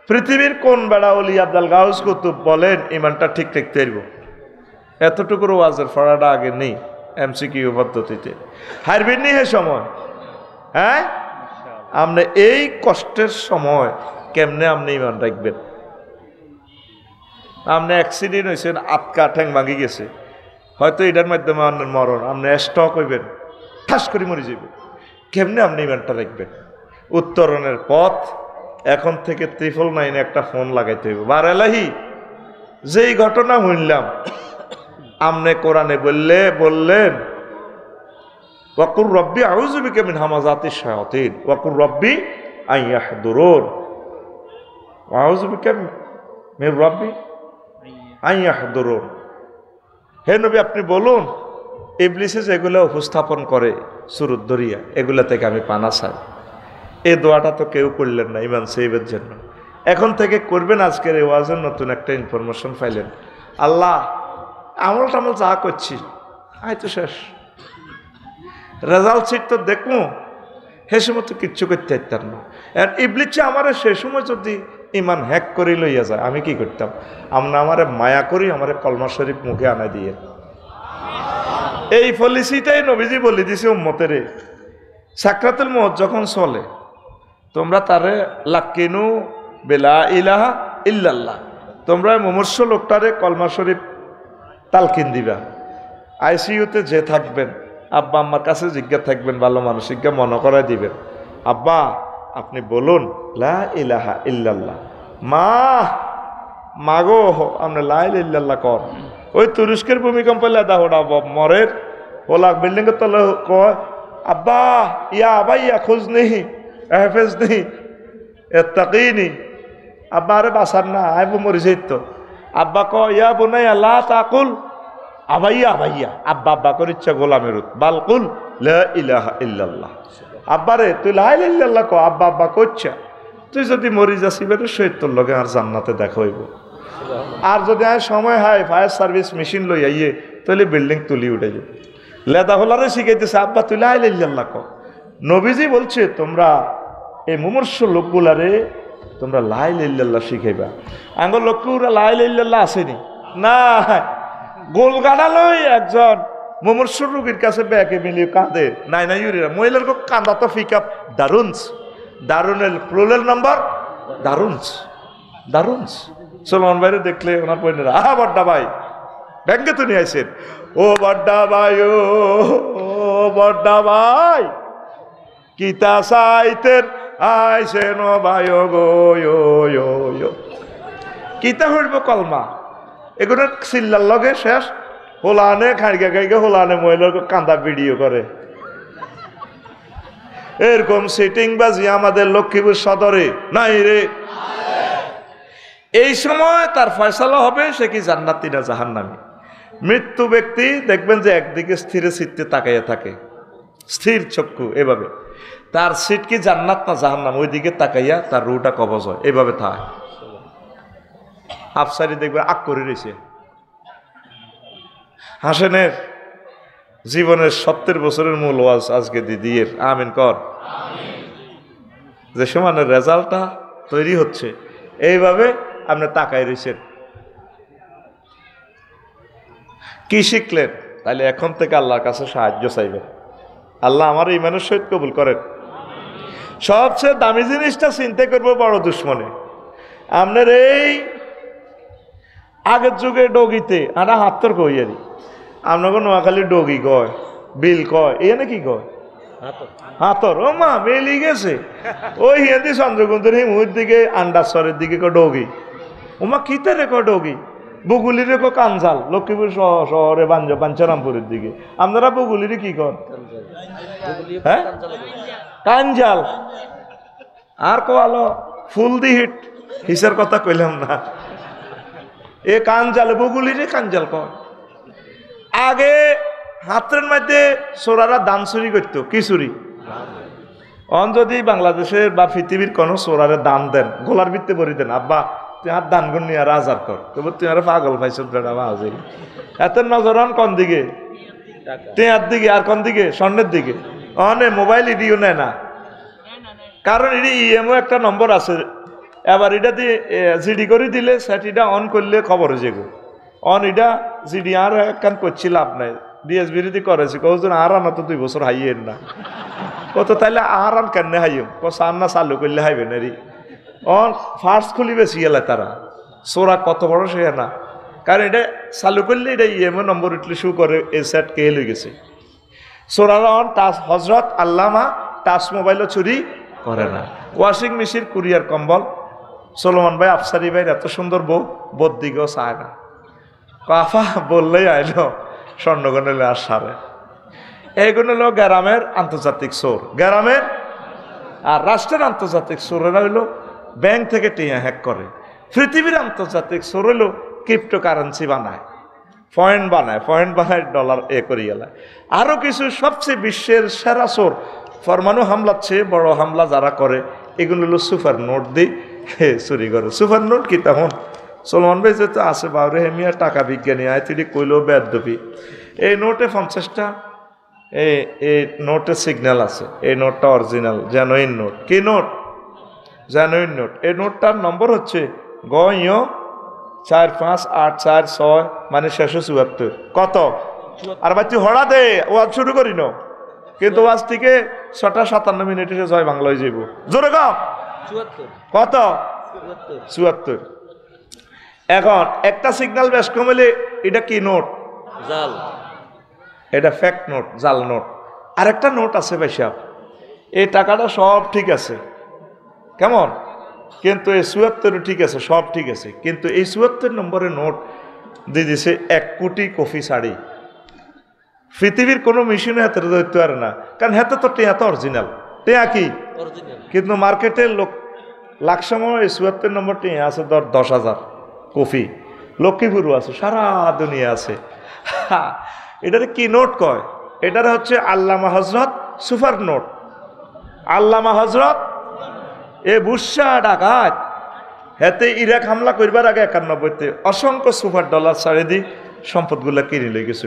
পৃথিবীর কোন বেড়া ওলি আব্দুল গাউস কুতুব বলেন ইমানটা ঠিক রাখতে পারবো? এতটুকুর ওয়াজের ফড়াটা আগে নেই এমসিকিউ পদ্ধতিতে হারবেন নি হে সময়। হ্যাঁ, আপনি এই কষ্টের সময় কেমনে আপনি ইমান রাখবেন? আপনি অ্যাক্সিডেন্ট হয়েছেন, আটকা ঠ্যাং ভাঙি গেছে, হয়তো এটার মাধ্যমে আপনার মরণ, আপনি স্টক হইবেন, ঠাস করে মরে যাবেন। কেমনে আপনি ইমানটা রাখবেন? উত্তরণের পথ এখন থেকে 999 একটা ফোন লাগাইতে হইব। বার এলাহি যেই ঘটনা শুনলাম আমনে কোরআনে বললেন ওয়াকুর রব্বি আউযু বিকা মিন হামাযাতিশ শায়াতিন ওয়াকুর রব্বি আন ইয়াহদুরুন। আউযু বিকা মিন রব্বি আন ইয়াহদুরুন। হে নবী আপনি বলুন ইবলিসে যেগুলো উপস্থাপন করে সুরুত দরিয়া, এগুলা থেকে আমি পানা চাই। এই দোয়াটা তো কেউ করলেন না ইমান সেভের জন্য। এখন থেকে করবেন। আজকের এই ওয়াজের নতুন একটা ইনফরমেশন পাইলেন, আল্লাহ আমল টামল যা করছি আই তো শেষ, রেজাল্ট সিট তো দেখবো, সে সময় তো কিচ্ছু করতে পারতাম না। আর ইবলিসে আমার সে সময় যদি ইমান হ্যাক করে লইয়া যায় আমি কি করতাম? আমারে মায়া করি আমারে কলমা শরীফ মুখে আনা দিয়ে। এই পলিসিটাই নবীজি বলে দিছে উম্মতের। সাকরাতুল মউত যখন চলে তোমরা তারে লাকিনু বিলা ইলাহা ইল্লাল্লাহ, তোমরা মুমূর্ষ লোকটারে কলমা শরীফ তালকিন দিবা। আইসিইউতে যে থাকবেন আব্বা আম্মার কাছে জিজ্ঞা থাকবেন, ভালো মানসিককে মনে করাই দিবেন, আব্বা আপনি বলুন লা ইলাহা ইল্লাল্লাহ। মাগো আপনি লা ইলাহা ইল্লাল্লাহ কর। ওই তুরস্কের ভূমিকম্প লেদা হোড়া মরের ওলা বিল্ডিং এর তলে কয় আব্বা ইয়া আবাইয়া খোঁজ নেই হেফেজ নেই এত্তাকিনি। আব্বা আরে বাসার না আইব মরে যাই তো। আব্বা ক ইয়া বুনাইয়া লা তাকুল আবাইয়া আবাইয়া। আব্বা আব্বা করে ইচ্ছা গোলামের বালকুল লা ইলাহা ইল্লাল্লাহ। আব্বারে তুই লা ইলাহা ইল্লাল্লাহ ক। আব্বা আব্বা কইছা তুই যদি মরি যাসি বেটা শহীদ তোর লগে আর জান্নাতে দেখা হইব। আর যদি আর সময় হয় ফায়ার সার্ভিস মেশিন লই আইয়ে তাহলে বিল্ডিং তুলি উঠে যাবে। লেদা হলারে শিখাইতেছে আব্বা তুই লা ইলাহা ইল্লাল্লাহ ক। নবীজি বলছে তোমরা এই মুমূর্ষ লোকগুলারে তোমরা লা ইলাহা ইল্লাল্লাহ শিখাইবা। আঙ্গুর লোকগুলা লা ইলাহা ইল্লাল্লাহ আসেনি না, গোলগাড়া লই একজন মুমূর্ষ রোগীর কাছে ব্যাকে মিলিয়ে কাঁদে নাই নাই ইউরিয়া মহিলার কান্দা তো ফিকাপ দারুনস দারুনের প্লুরাল নাম্বার দারুনস দারুনস। সলমান ভাইরে দেখলে ওনার পয়েন্টেরা আহা বড্ডা ভাই ব্যাংকে তো নিয়ে আইসেন। ও বড্ডা ভাই ও বড্ডা ভাই কিতা সাইতের আইসেন ও ভাই ও গো কিতা হইব কলমা এগুলো চিল্লার লগে শেষ। হোলানে খাইগে খাইগে হোলানে মহিলার কান্দা ভিডিও করে। এরকম সিটিং বাজি আমাদের লক্ষ্মীপুর সদরে নাই রে। এই সময় তার ফয়সালা হবে সে কি জান্নাতি না জাহান্নামী। মৃত্যু ব্যক্তি দেখবেন যে একদিকে স্থিরে চিত্তে তাকাইয়া থাকে, স্থির চক্ষু এভাবে, তার সিট কি জান্নাত না জাহান্নাম ওই দিকে তাকাইয়া তার রুটা কবজ হয় এভাবে থাকে। আফসারি দেখবে আগ করে রয়েছে। হাসেনের জীবনের 70 বছরের মূল ওয়াজ আজকে দিদির আমিন কর। যে সমানের রেজাল্টটা তৈরি হচ্ছে এইভাবে আপনি তাকাই রয়েছেন। কি শিখলেন? তাহলে এখন থেকে আল্লাহর কাছে সাহায্য চাইবেন। আল্লাহ আমার ইমানের সহিত কবুল করেন। সবচেয়ে দামি জিনিসটা চিন্তা করবো বড় দুশ্মনে। আপনার এই আগের যুগে ডগিতে আনা হাতর কইয়ারি আপনাকে নোয়াখালী ডগি কয় বিল কয় এনে কি কয় হাতর। ও মা মেলি গেছে ওই হিয়াদি চন্দ্রকুন্দের হিমুর দিকে আন্ডারসরের দিকে কয় ডগি। ওমা কিতে রে কয় ডগি। বগুলিরে কয় কাঞ্জাল। লক্ষ্মীপুর শহরে বাঞ্ছারামপুরের দিকে আপনারা বগুলিরে কি কন? হ্যাঁ কাঞ্জাল। আর কোয়ালো ফুল দি হিট হিসের কথা কইলাম না। এ কাঞ্জাল বগুলিরে কাঞ্জাল কয়। আগে হাতের মধ্যে চোরারা দান চুরি করতো, কি চুরি? অন যদি বাংলাদেশের বা পৃথিবীর কোনো চোরারে দান দেন, গোলার ভিত্তে ভরি দেন, আব্বা তুই আর দান গুণ নিয়ে আর আজার কর, তবু তুই আর পাগল পাইছ বেড়া বাজে। এত নজর অন কোন দিকে? টেয়ার দিকে। আর কোন দিকে? স্বর্ণের দিকে। অনে মোবাইল ইডিও নেয় না, কারণ এটি ইএমও একটা নম্বর আছে। এবার এটা দিয়ে জিডি করে দিলে সেটিটা অন করলে খবর হয়ে যাবে। অন এটা জিডি আর একখান করছি লাভ নাই, ডিএস বিরোধী করেছি কজন আর আনা তো 2 বছর হাইয়েন না কত, তাইলে আর আন কেন হাইম সার না চালু করলে হাইবেন এরি। অন ফার্স্ট খুলি বেশি গেলে তারা সোরা কত বড় সে না, কারণ এটা চালু করলে এটা ইএমও নম্বর উঠলে শু করে এই সেট কে হয়ে গেছে। সোরারা অন টাচ হজরত আল্লামা টাচ মোবাইলও চুরি করে না। ওয়াশিং মেশিন, কুরিয়ার কম্বল, সোলোমান ভাই আফসারি ভাই এত সুন্দর বউ, বোধ দিকেও চায় না। কাফা বললেই আইলো স্বর্ণগণের আর সারে। এইগুলো হলো গ্রামের আন্তর্জাতিক চোর, গ্রামের। আর রাষ্ট্রের আন্তর্জাতিক চোরেরা হইলো ব্যাংক থেকে টিয়া হ্যাক করে। পৃথিবীর আন্তর্জাতিক চোর হইলো ক্রিপ্টোকারেন্সি বানায়, পয়েন্ট বানায় ডলার করি গেলায়। আরও কিছু সবচেয়ে বিশ্বের সেরা চোর, পরমাণু হামলার চেয়ে বড় হামলা যারা করে এগুলো হলো সুপার নোট দিয়ে চুরি করে। সুপার নোট কি তখন সলমান ভাই যেহেতু আছে বাবরে হেমিয়া টাকা বিজ্ঞানী আয় তুই কইলেও বেদবি। এই নোটে 50টা এই নোটে সিগন্যাল আছে। এই নোটটা অরিজিনাল জেনুইন নোট। কি নোট? Genuine note. এই নোটটার নম্বর হচ্ছে গ-ইয় 45846 মানে 674। কত? আর ভাই তুই হড়া দে, ওয়াজ শুরু করি ন, কিন্তু ওয়াজ থেকে 6:57 এসে জয় বাংলা হয়ে যাইব। জোরে গাও। কত? 74। এখন একটা সিগন্যাল বেশ কমলে এটা কি নোট? জাল। এটা ফ্যাক্ট নোট, জাল নোট। আরেকটা নোট আছে ভাই সাহেব, এই টাকাটা সব ঠিক আছে, কেমন, কিন্তু এই 74 ঠিক আছে, সব ঠিক আছে, কিন্তু এই 74 নম্বরের নোট দিয়ে দিছে 1 কোটি কফি শাড়ি। পৃথিবীর কোনো মেশিনে হাতে ধরতে পারে না, কারণ হাতে তো টেয়া তো অরিজিনাল। টেয়া কি? কিন্তু মার্কেটের লোক লাখ সময় এই 74 নম্বর টেয়া আছে 10,000 কফি। লক্ষ্মীপুরও আছে, সারা দুনিয়া আছে। এটারে কি নোট কয়? এটারে হচ্ছে আল্লামা হজরত সুপার নোট। আল্লামা হজরত এ বুসা ডাকাত হেতে ইরাক হামলা করবার আগে 91তে অসংখ্য সুপার ডলার ছাড়ে দি সম্পদগুলা কিনে লই গেছে।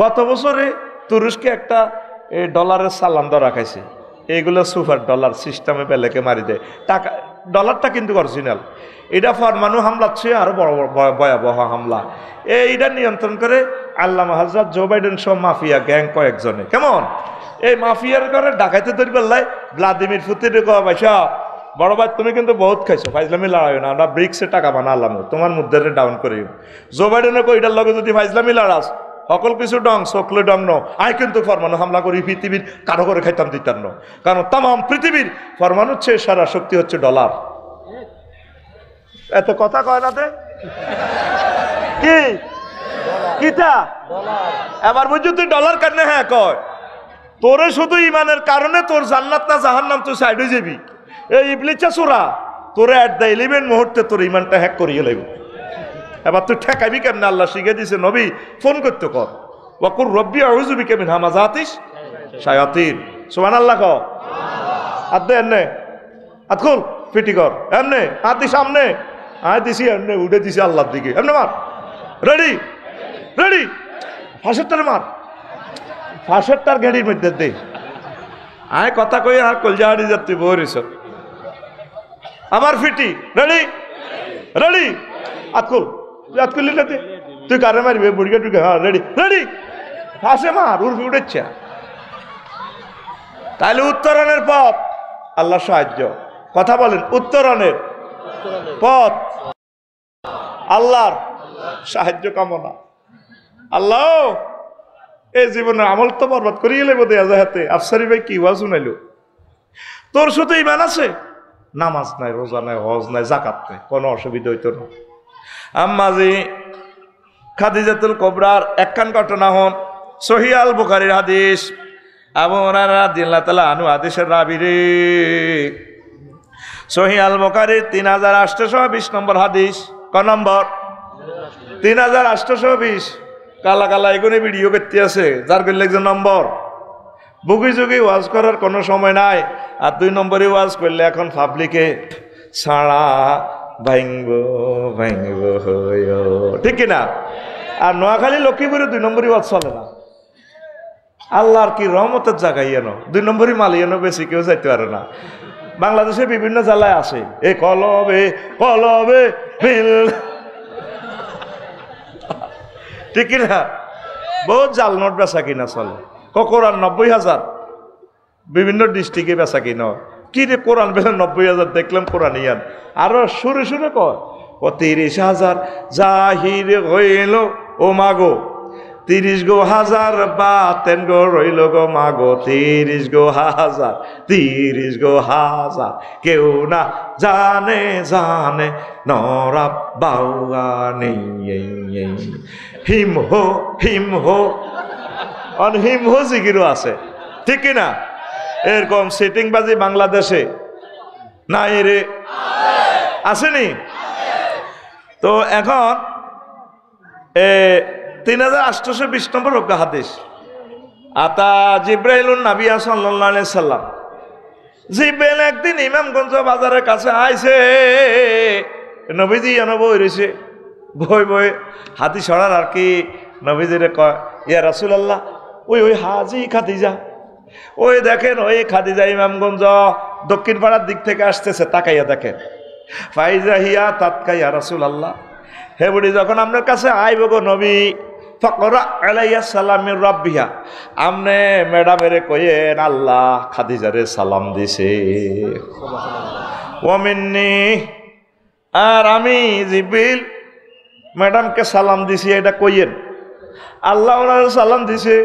গত বছরে তুরস্কে একটা ডলারের সালাম দর রাখাইছে, এইগুলো সুপার ডলার সিস্টেমে বেলেকে মারি দেয় টাকা। ডলারটা কিন্তু অরিজিনাল। এটা পরমাণু হামলার চেয়ে আরো বড় ভয়াবহ হামলা। এইটা নিয়ন্ত্রণ করে আল্লামা হযরত জো বাইডেন সহ মাফিয়া গ্যাং কয়েকজনে। কেমন? এই মাফিয়ার ঘরে ডাকাইতে ধরি বেলায় ভ্লাদিমির পুতিনের কয় পয়সা বড় ভাই তুমি কিন্তু বহুত খাইছো, ফাইজলামি লড়াই না, আমরা ব্রিক্সে টাকা বানালাম, তোমার মুদ্রা ডাউন করি। জো বাইডেনে কই এটার লগে যদি ফাইজলামি লড়াস সকল কিছু ডং সকলে ডং ন, আই কিন্তু পরমাণু হামলা করি পৃথিবীর কারো করে খাইতাম দিতাম ন, কারণ তাম পৃথিবীর পরমাণুর চেয়ে সারা শক্তি হচ্ছে ডলার। এত কথা কয় না কি কিটা এবার বুঝছো তুই ডলার কাটনে? হ্যাঁ কয় তোরে শুধু ইমানের কারণে তোর জান্নাত না জাহান্নাম তুই সাইড হয়ে যাবি। এই ইবলিসা সুরা তোরে এট দ্য 11 মুহূর্তে তোর ইমানটা হ্যাক করিয়ে লাগবে। এবার তুই ঠেকাবি কেমন? আল্লাহ শিখে দিছে নবী ফোন করতে কর ওয়াকুর রব্বি আউযু বিকা মিন হামাযাতিশ শায়াতিন। সুবহানাল্লাহ কও। হাত দে এনে, হাত খুল ফিটি কর এমনে, হাত দি সামনে, আয় দিছি এমনে উঠে দিছি আল্লাহর দিকে, এমনে মার। রেডি রেডি, ফাঁসেরটার মার, ফাঁসেরটার গাড়ির মধ্যে দে। আয় কথা কই আর কলজা হাড়ি যাত্রী বহরিস আমার ফিটি। রেডি রেডি, হাত খুল, হাত খুললি না তুই কারে মারবি বুড়িকে টুকে? হ্যাঁ রেডি রেডি, ফাঁসে মার, উর্ফি উঠেছে। তাহলে উত্তরণের পথ আল্লাহ সাহায্য। কথা বলেন, উত্তরণের পথ আল্লাহর সাহায্য কামনা। আল্লাহ এই জীবনে আমল তো বরবাদ করিয়ে লেবো দেয়া যায় হাতে। আফসারি ভাই কি ওয়াজ শুনাইলো? তোর শুধু ইমান আছে, নামাজ নাই, রোজা নাই, হজ নাই, জাকাত নাই, কোনো অসুবিধা হইতো না। আম্মাজি খাদিজাতুল কুবরার একখান ঘটনা হন, সহিহ আল বুখারীর হাদিস। আবু হুরায়রা রাদিয়াল্লাহু তাআলা আনহু হাদিসের রাবী রে। সহিহ আল বুখারীর 3820 নম্বর হাদিস। ক নম্বর? 3820। কালা কালা এগুলো ভিডিও করতে আছে, যার করলে একজন নম্বর বুকি যুগি ওয়াজ করার কোনো সময় নাই। আর 2 নম্বরে ওয়াজ করলে এখন পাবলিকে ছাড়া ভাঙব ভাঙব ঠিক কিনা? আর নোয়াখালী লক্ষ্মীপুরে 2 নম্বরই ওয়াজ চলে না। আল্লাহর কি রহমতের জায়গায় এনো 2 নম্বরই মালি এনো বেশি কেউ যাইতে পারে না। বাংলাদেশের বিভিন্ন জেলায় আসে এ কলবে কলবে মিল ঠিক কিনা? বহুত জাল নোট বেচা কিনা চলে। কোরআন 90,000 বিভিন্ন ডিস্ট্রিক্টে বেচা কিনা। কি রে কোরআন বেচা 90,000 দেখলাম কোরআন ইয়ান। আরো সুরে সুরে কয় 30,000 জাহির হইল ও মাগো 30 গো হাজার বাতেন গো রইল গো মাগো 30 গো হাজার 30 গো হাজার কেউ না জানে জানে নরাব বাউগানি হিম হো অন হিম হো জিগিরও আছে ঠিক কিনা? এরকম সিটিং বাজি বাংলাদেশে নাই রে আসেনি? তো এখন 3820 নম্বর রোগা হাদিস আতা জিব্রাইলুন নবী সাল্লাল্লাহু আলাইহি সাল্লাম। জিব্রাইল একদিন ইমামগঞ্জ বাজারের কাছে আইছে, নবীজি এনে বই রয়েছে, বই বই হাতি সরার আর কি নবীজিরে কয় ইয়া রাসূলুল্লাহ ওই হাজি খাদিজা, ওই দেখেন ওই খাদিজা ইমামগঞ্জ দক্ষিণ পাড়ার দিক থেকে আসতেছে, তাকাইয়া দেখেন। ফাইজা হিয়া তাৎকা ইয়া রাসূলুল্লাহ, হে বুড়ি যখন আপনার কাছে আইব গো নবী ফকরা আলাইয়া সালামির রাব্বিহা, আমনে ম্যাডামেরে কইেন আল্লাহ খাদিজারে সালাম দিছে ওমিন্নি, আর আমি জিব্রিল ম্যাডামকে সালাম দিছি এটা কইেন। আল্লাহ ওনার সালাম দিছে,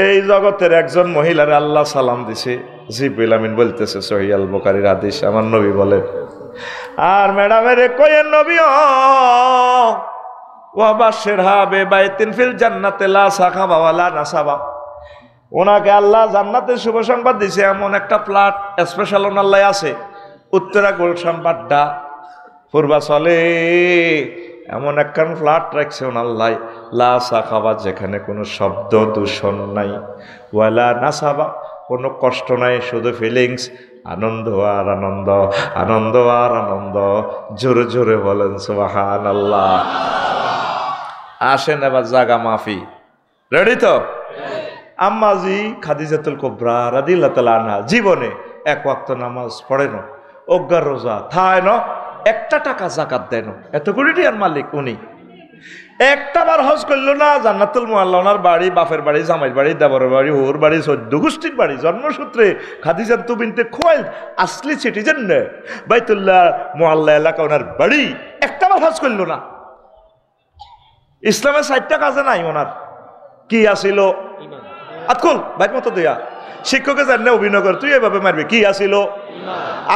এই জগতের একজন মহিলারে আল্লাহ সালাম দিছে। জিব্রিল আমিন বলতেছে সহিহ আল বুখারীর হাদিস, আমার নবী বলেন আর ম্যাডামের কইেন নবী ওয়া বাশশিরহা বিবাইতিন ফিল জান্নাতি লা সাখাবা ওয়ালা নাসাবা, ওনাকে আল্লাহ জান্নাতে শুভ সংবাদ দিছে এমন একটা ফ্ল্যাট স্পেশাল ওনাল্লাই আছে উত্তরা গুলশান বাড্ডা পূর্বাচলে, এমন একখান ফ্ল্যাট রাখছে ওনাল্লাই লা সাখাবা, যেখানে কোনো শব্দ দূষণ নাই, ওয়ালা নাসাবা কোনো কষ্ট নাই, শুধু ফিলিংস আনন্দ আর আনন্দ আনন্দ আর আনন্দ। জোরে জোরে বলেন সুবহানাল্লাহ। আসেন এবার জাগা মাফি, রেডি তো? আম্মাজি খাদিজাতুল কুবরা রাদিয়াল্লাহু তাআলা আনহা জীবনে 1 ওয়াক্ত নামাজ পড়েন, অজ্ঞার রোজা থায় ন, 1 টাকা যাকাত দেন, এত কোটি টাকার মালিক উনি। একটা বার হজ করলো না, জান্নাতুল মুআল্লা ওনার বাড়ি, বাপের বাড়ি, জামাইর বাড়ি, দেবরের বাড়ি, ওর বাড়ি, 14 গোষ্ঠীর বাড়ি, জন্মসূত্রে খাদিজা বিনতে খুয়াইলদ আসলি সিটিজেন বাইতুল্লাহ মুআল্লা এলাকা ওনার বাড়ি। একটা বার হজ করলো না। ইসলামের 4টা কাজে নাই ওনার, কি আসিল আতকুল বাইক মতো দিয়া শিক্ষকে জানে অভিনয় করে তুই এভাবে মারবি, কি আসিল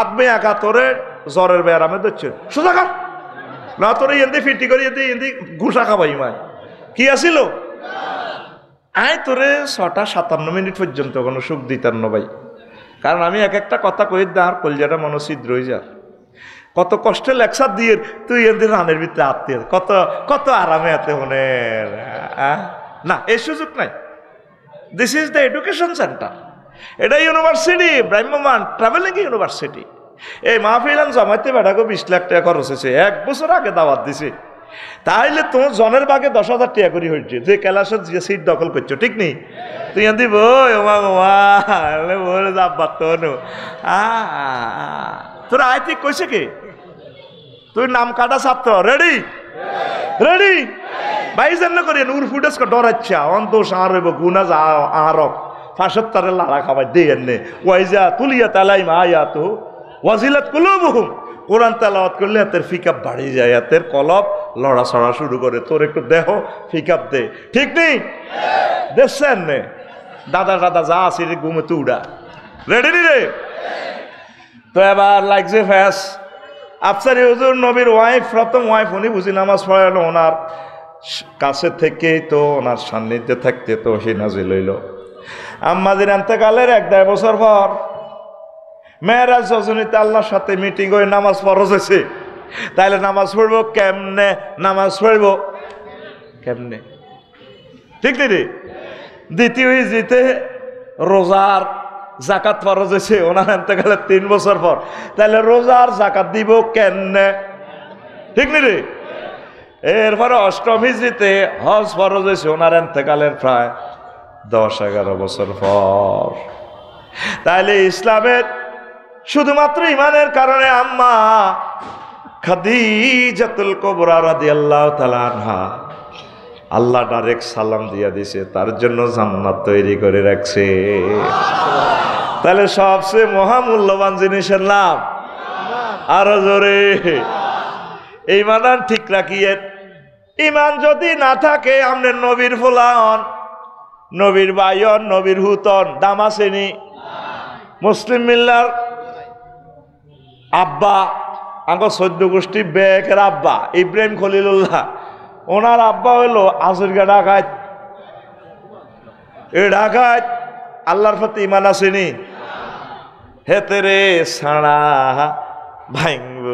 আদমে আঁকা তোরে জ্বরের ব্যারামে ধরছে সোজা কাম না, তোর এদি ফিটি করে এদি ঘুষা খাবাই মায়, কি আসিল আয় তোরে 6টা 57 মিনিট পর্যন্ত কোনো সুখ দিতাম না ভাই, কারণ আমি এক একটা কথা কই আর কলজাটা মনছিদ্র হয়ে যা, কত কষ্টে লেকচার দিয়ে তুই এদের রানের ভিতরে আত্মীয় কত কত আরামে আতে মনে না, এই সুযোগ নাই। This is the education centre, এটা ইউনিভার্সিটি, ব্রাহ্মমান ট্রাভেলিং ইউনিভার্সিটি। এই মাহফিলান জমাইতে বেড়াগো 20 লাখ টাকা খরচ হয়েছে, 1 বছর আগে দাওয়াত দিছে, তাইলে তোমার জনের ভাগে 10,000 টাকা করে হয়েছে, যে ক্যালাসের যে সিট দখল করছো ঠিক নেই, তুই এদি বই ওমা বলে যাব্বা তোর আয় ঠিক কইছে কি তুই নাম কাটা ছাত্র, রেডি রেডি ভাই জান্ন করি নূর ফুটেস ডরাচ্ছা অন্তোষ আর হইব গুনা যা আরক 75 লাড়া খাবার দিয়ে এনে ওয়াইজা তুলিয়া তালাই মায়াত ওয়াজিলাত কুলুবুহুম, কোরআন তেলাওয়াত করলে এতের ফিকাপ বাড়ি যায়, এতের কলব লড়া ছড়া শুরু করে, তোর একটু দেহ ফিকাপ দে, ঠিক নেই দেখছেন নে দাদা দাদা যা আছে রে ঘুমে তু উড়া, রেডি নি রে? তো এবার লাগছে ফ্যাস আফসারি হুজুর নবীর ওয়াইফ, প্রথম ওয়াইফ, উনি বুঝি নামাজ পড়ালো, ওনার কাছে থেকেই তো ওনার সান্নিধ্যে থাকতে তো হি নাজিল হইল। আম্মাদের এন্তেকালের 1-1.5 বছর পর মেয়েরাজ রজনীতে আল্লাহর সাথে মিটিং হয়ে নামাজ ফরজ হয়েছে, তাইলে নামাজ পড়বো কেমনে? নামাজ পড়বো কেমনে? ঠিক রে? দ্বিতীয় হিজরিতে রোজার জাকাত ফরজ হয়েছে ওনার এতেকালে 3 বছর পর, তাহলে রোজার জাকাত দিব কেন? ঠিক নি রে? এরপরে অষ্টম হিজরিতে হজ ফরজ হয়েছে ওনার এতেকালের প্রায় 10-11 বছর পর। তাইলে ইসলামের শুধুমাত্র ইমানের কারণে আম্মা খাদিজাতুল কুবরা রাদিয়াল্লাহু তাআলা আনহা আল্লাহ ডাইরেক্ট সালাম দিয়া দিছে, তার জন্য জান্নাত তৈরি করে রাখছে। তাহলে সবচেয়ে মহামূল্যবান জিনিসের নাম আরো জোরে ইমান ঠিক রাখিয়ে। ইমান যদি না থাকে আপনি নবীর ফুলান, নবীর বাইন, নবীর হুতন, দাম আসেনি। মুসলিম মিল্লার আব্বা আঙ্গ 14 গোষ্ঠী বেকের আব্বা ইব্রাহিম খলিলুল্লাহ, ওনার আব্বা হইলো আজরগা ডাকাত। এই ডাকাত আল্লাহর প্রতি ইমান আসেনি, হেতেরে ছাড়া ভাঙব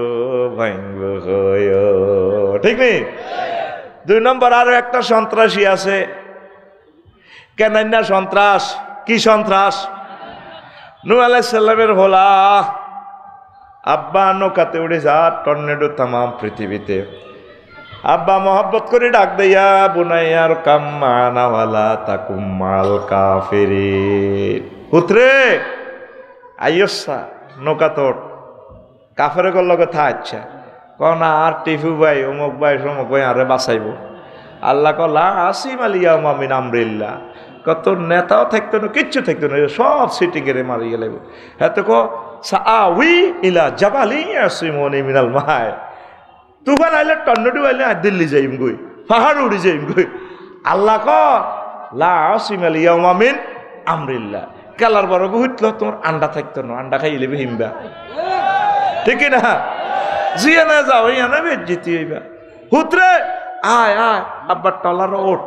ভাঙব হয়, ঠিক নেই? 2 নম্বর আরো একটা সন্ত্রাসী আছে, কেনান্না সন্ত্রাস। কি সন্ত্রাস? নূহ আলাইহিস সালামের হোলা আব্বা নৌকাতে উড়ে যা টর্নেডো তামাম পৃথিবীতে। আব্বা মহব্বত করে ডাক দিয়া বুনাইয়ার কাম্মানা ওয়ালা তাকুম মাল কাফিরিন, পুত্রে আইয়সা নৌকা তোর কাফের লগে থা। আচ্ছা কনা আর টিফু ভাই অমুক ভাই সমুক ভাই আরে বাঁচাইব। আল্লাহ কলা আসিম আলিয়া মামিন আমরিল্লা, কত নেতাও থাকতো না, কিচ্ছু থাকতো না, সব সিটি গেড়ে মারি গেলে। হ্যাঁ তো কই ইলা জাবালি আসিমনি মিনাল মায়, তুফান আইলে টর্নেডো আইলে দিল্লি যাইম গই, পাহাড় উড়ি যাইম গই। আল্লাহ ক লা আসিম আলিয়া মামিন আমরিল্লা, কালার বড় বুঝল তোমার আন্ডা থাকতো না, আন্ডা খাইলে হিমবা, ঠিক না? জিয়া না যাও ইয়া বেজ্জিতি হইবা। হুতরে আয় আয় আব্বার টলার ওঠ,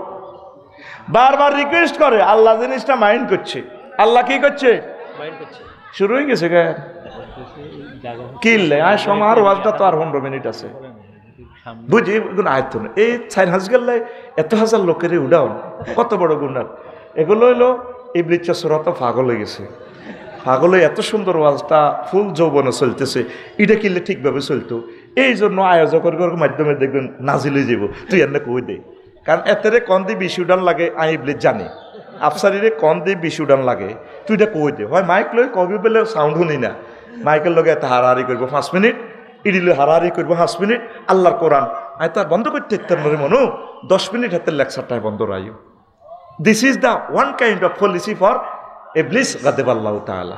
বারবার রিকোয়েস্ট করে। আল্লাহ জিনিসটা মাইন্ড করছে। আল্লাহ কি করছে? শুরু হয়ে গেছে গায়ে কিনলে আয় সমার ওয়াজটা তো আর 15 মিনিট আছে, বুঝি আয়ত্ত না। এই 4 হাজার এত হাজার লোকের উড়াও কত বড় গুণার। এগুলো হইলো ইবলিস সুরত পাগল হয়ে গেছে। পাগল এত সুন্দর ওয়াজটা ফুল যৌবনে চলতেছে, এটা কিনলে ঠিকভাবে চলতো। এই জন্য আয়োজকের মাধ্যমে দেখবেন নাজিল হয়ে যাব। তুই এনে কই দে, কারণ এতেরে কন দিয়ে 20 উডান লাগে আই ইবলিস জানে, আফসারিরে কন দিয়ে 20 উডান লাগে, তুই এটা কই দে। হয় মাইক লই কবি বলে সাউন্ড শুনি না, মাইকের লগে এত হারাহারি করবো 5 মিনিট, ইডিলে হারাহারি করবো 5 মিনিট। আল্লাহর কোরআন আয় তার বন্ধ করতে ইত্যার মনু 10 মিনিট হাতের লেকচারটাই বন্ধ রাইও। This is the one kind of policy for ইবলিস গাদাবাল্লাহু তাআলা।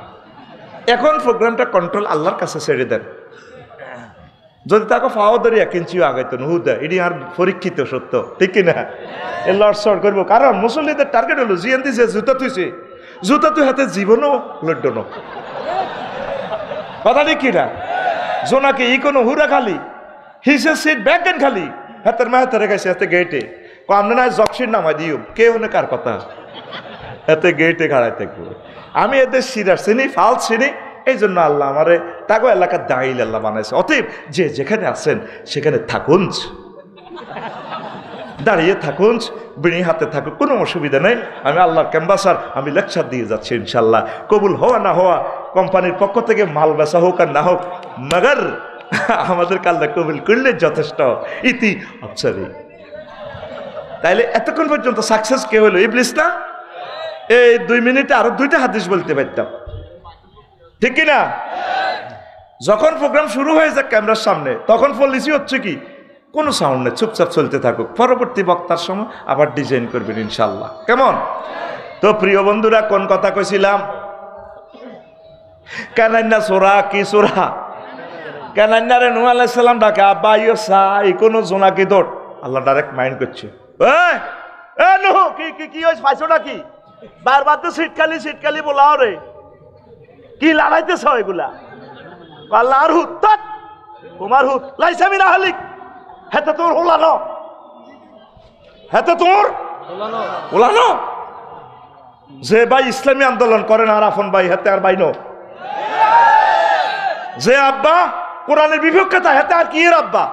এখন প্রোগ্রামটা কন্ট্রোল আল্লাহর কাছে ছেড়ে দেন। যদি তাকে ফাও ধরি 1 ইঞ্চিও আগাইতো নুহুদা, এটি আর পরীক্ষিত সত্য, ঠিক কিনা? এ লড়সড় করবো, কারণ মুসল্লিদের টার্গেট হলো জিয়ান দিছে জুতা তুইছে, জুতা তুই হাতে জীবনও লড্ড ন কথা, ঠিক কিনা? জোনাকে ই কোনো হুরা খালি হিসে সিট ব্যাক এন খালি হাতের মাহাতে গেছে হাতে গেটে আমরা না জকশির নামাই দিও কে হনে কার কথা হাতে গেটে খাড়াই থাকবো। আমি এদের সিরার চিনি, ফাল চিনি, এই জন্য আল্লাহ আমারে তাকে এলাকার দাঁড়িয়ে আল্লাহ বানাইছে। অতএব যে যেখানে আছেন সেখানে থাকুন, দাঁড়িয়ে থাকুন, বিড়ি হাতে থাকুক, কোনো অসুবিধা নেই। আমি আল্লাহর ক্যাম্বাসার, আমি লেকচার দিয়ে যাচ্ছি ইনশাল্লাহ। কবুল হওয়া না হওয়া কোম্পানির পক্ষ থেকে মাল বেচা হোক আর না হোক, মগর আমাদের কাল্লা কবুল করলে যথেষ্ট। ইতি আচ্ছারি তাইলে এতক্ষণ পর্যন্ত সাকসেস কে হলো? ইবলিস না? এই 2 মিনিটে আরো 2টা হাদিস বলতে পারতাম, ঠিক কিনা? যখন প্রোগ্রাম শুরু হয়ে যায় ক্যামেরার সামনে, তখন পলিসি হচ্ছে কি কোনো সাউন্ড নেই, চুপচাপ চলতে থাকুক। পরবর্তী বক্তার সময় আবার ডিজাইন করবেন ইনশাল্লাহ, কেমন? তো প্রিয় বন্ধুরা, কোন কথা কইছিলাম? কানান্না সোরা কি সোরা? কানান্নারে নূহ আলাইহিস সালাম ডাকে আব্বা ইয়ো সাই কোন জোনাকি দৌড়। আল্লাহ ডাইরেক্ট মাইন্ড করছে, এ নূহ কি হইছে পাইছোটা কি? বারবার তো সিটকালি বলাও রে, কি লড়াইতেছ এগুলা? আল্লাহর হুত তত তোমার হুত লাইসা মিনা হালিক, হেতে তোর ওলানো, হেতে তোর ওলানো। যে ভাই ইসলামী আন্দোলন করেন আর আফন ভাই হেতে আর বাইনো, যে আব্বা কোরআনের বিপক্ষে হেতে আর কি এর আব্বা,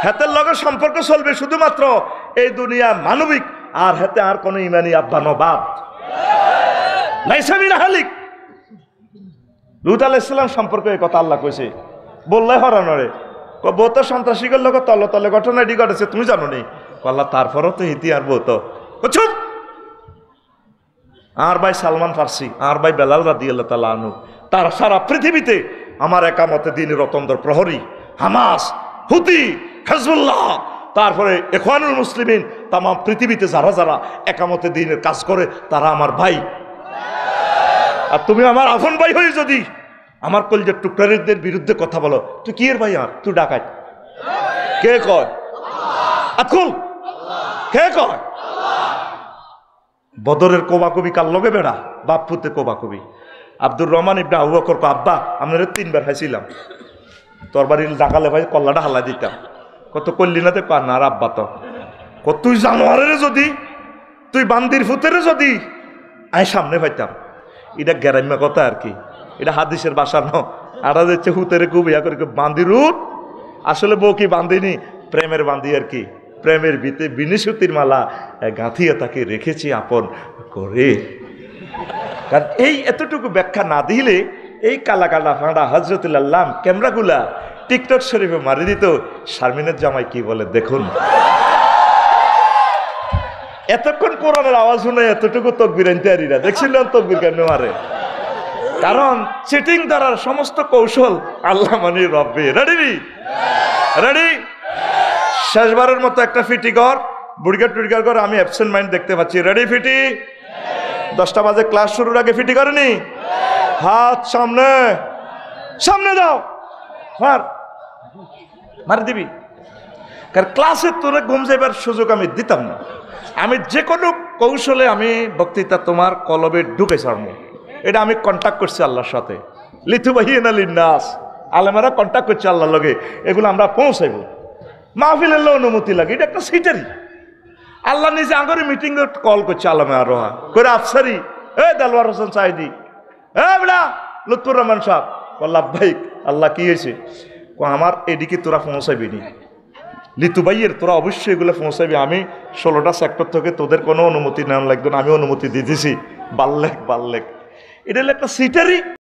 হেতের লগে সম্পর্ক চলবে শুধুমাত্র এই দুনিয়া মানবিক আর হাতে আর কোনো ইমানি আব্বা নবাব লাইসা মিন আহলিক। লূত আলাইহিস সালাম সম্পর্কে এই কথা আল্লাহ কইছে, বললে হরানরে বউ তো সন্ত্রাসীদের লোক তলে তলে ঘটনা এটি ঘটেছে তুমি জানো নি? আল্লাহ তারপরও তো হিতি আর বউ তো চুপ। আর ভাই সালমান ফার্সি, আর ভাই বেলাল রাদিয়াল্লাহু তাআলা আনহু, তার সারা পৃথিবীতে আমার একামতে দ্বীনের রতন্দ্র প্রহরী, হামাস, হুতি, হিজবুল্লাহ, তারপরে ইখওয়ানুল মুসলিমিন, তাম পৃথিবীতে যারা যারা একামতে দ্বীনের কাজ করে তারা আমার ভাই। আর তুমি আমার আপন ভাই হয়ে যদি আমার কলিজার টুকরাদের বিরুদ্ধে কথা বলো, তুই কি এর ভাই? আর তুই ডাকাত কে কয়? আকুল কে কয়? বদরের কোবাকবি কার লগে বেড়া বাপুতে কোবাকবি। আব্দুর রহমান ইবনে আবু বকর কো আব্বা আমরা 3 বার খাইছিলাম, তোর বাড়ির ডাকালে ভাই কল্লাটা হালা দিতাম। কত করলি না? তো না আর আব্বা তো কত তুই জানোয়ারের যদি তুই বান্দির ফুতের যদি আমি সামনে পাইতাম। এটা গ্যারাম্য কথা আর কি, এটা হাদিসের বাসা ন। আড়া যাচ্ছে হুতেরে খুব ইয়া করে বান্দির উঠ, আসলে বউ কি বান্দিনি, প্রেমের বান্দি আর কি। প্রেমের ভিতে বিনিসুতির মালা গাঁথিয়ে তাকে রেখেছি আপন করে। কারণ এই এতটুকু ব্যাখ্যা না দিলে এই কালা কালা ফাঁড়া হজরতুল্লাহ ক্যামেরাগুলা টিকটক শরীফে মারি দিত। শারমিনের জামাই কি বলে দেখুন। এতক্ষণ কোরআনের আওয়াজ শুনে এতটুকু তকবির আনতে পারিনা, দেখছিলেন তকবির কেন মারে? কারণ চিটিং ধরার সমস্ত কৌশল আল্লাহ মানি রব্বে। Ready ready? শেষবারের মতো একটা ফিটি কর, বুড়িগার টুড়িগার কর, আমি অ্যাবসেন্ট মাইন্ড দেখতে পাচ্ছি। রেডি ফিটি? 10টা বাজে ক্লাস শুরুর আগে ফিটি করেনি? হাত সামনে, সামনে দাও, মারি দিবি। কারণ ক্লাসে তোরে ঘুম যাইবার সুযোগ আমি দিতাম না। আমি যে কোনো কৌশলে আমি বক্তৃতা তোমার কলবে ঢুকে ছাড়বো। এটা আমি কন্ট্যাক্ট করছি আল্লাহর সাথে। লিথুবাহিনা লিন্নাস, আলেমারা কন্ট্যাক্ট করছে আল্লাহর লগে, এগুলো আমরা পৌঁছাইব। মাহফিলের অনুমতি লাগে, এটা একটা সিটারি। আল্লাহ নিজে আগরে মিটিং কল করছে আলমে আরোহা করে, আফসারি এ দেলওয়ার হোসেন সাইদি, এ বেড়া লুৎফুর রহমান সাহেব, বললাম ভাই আল্লাহ কি হয়েছে? আমার এদিকে তোরা পৌঁছাবি নি, লিতু ভাইয়ের তোরা অবশ্যই এগুলো পৌঁছাবি। আমি 16টা সেক্টর থেকে তোদের কোনো অনুমতি নেওয়া লাগবে না, আমি অনুমতি দিয়ে দিছি। বাল্লেক বাল্লেক, এটা হলো একটা সিটারি।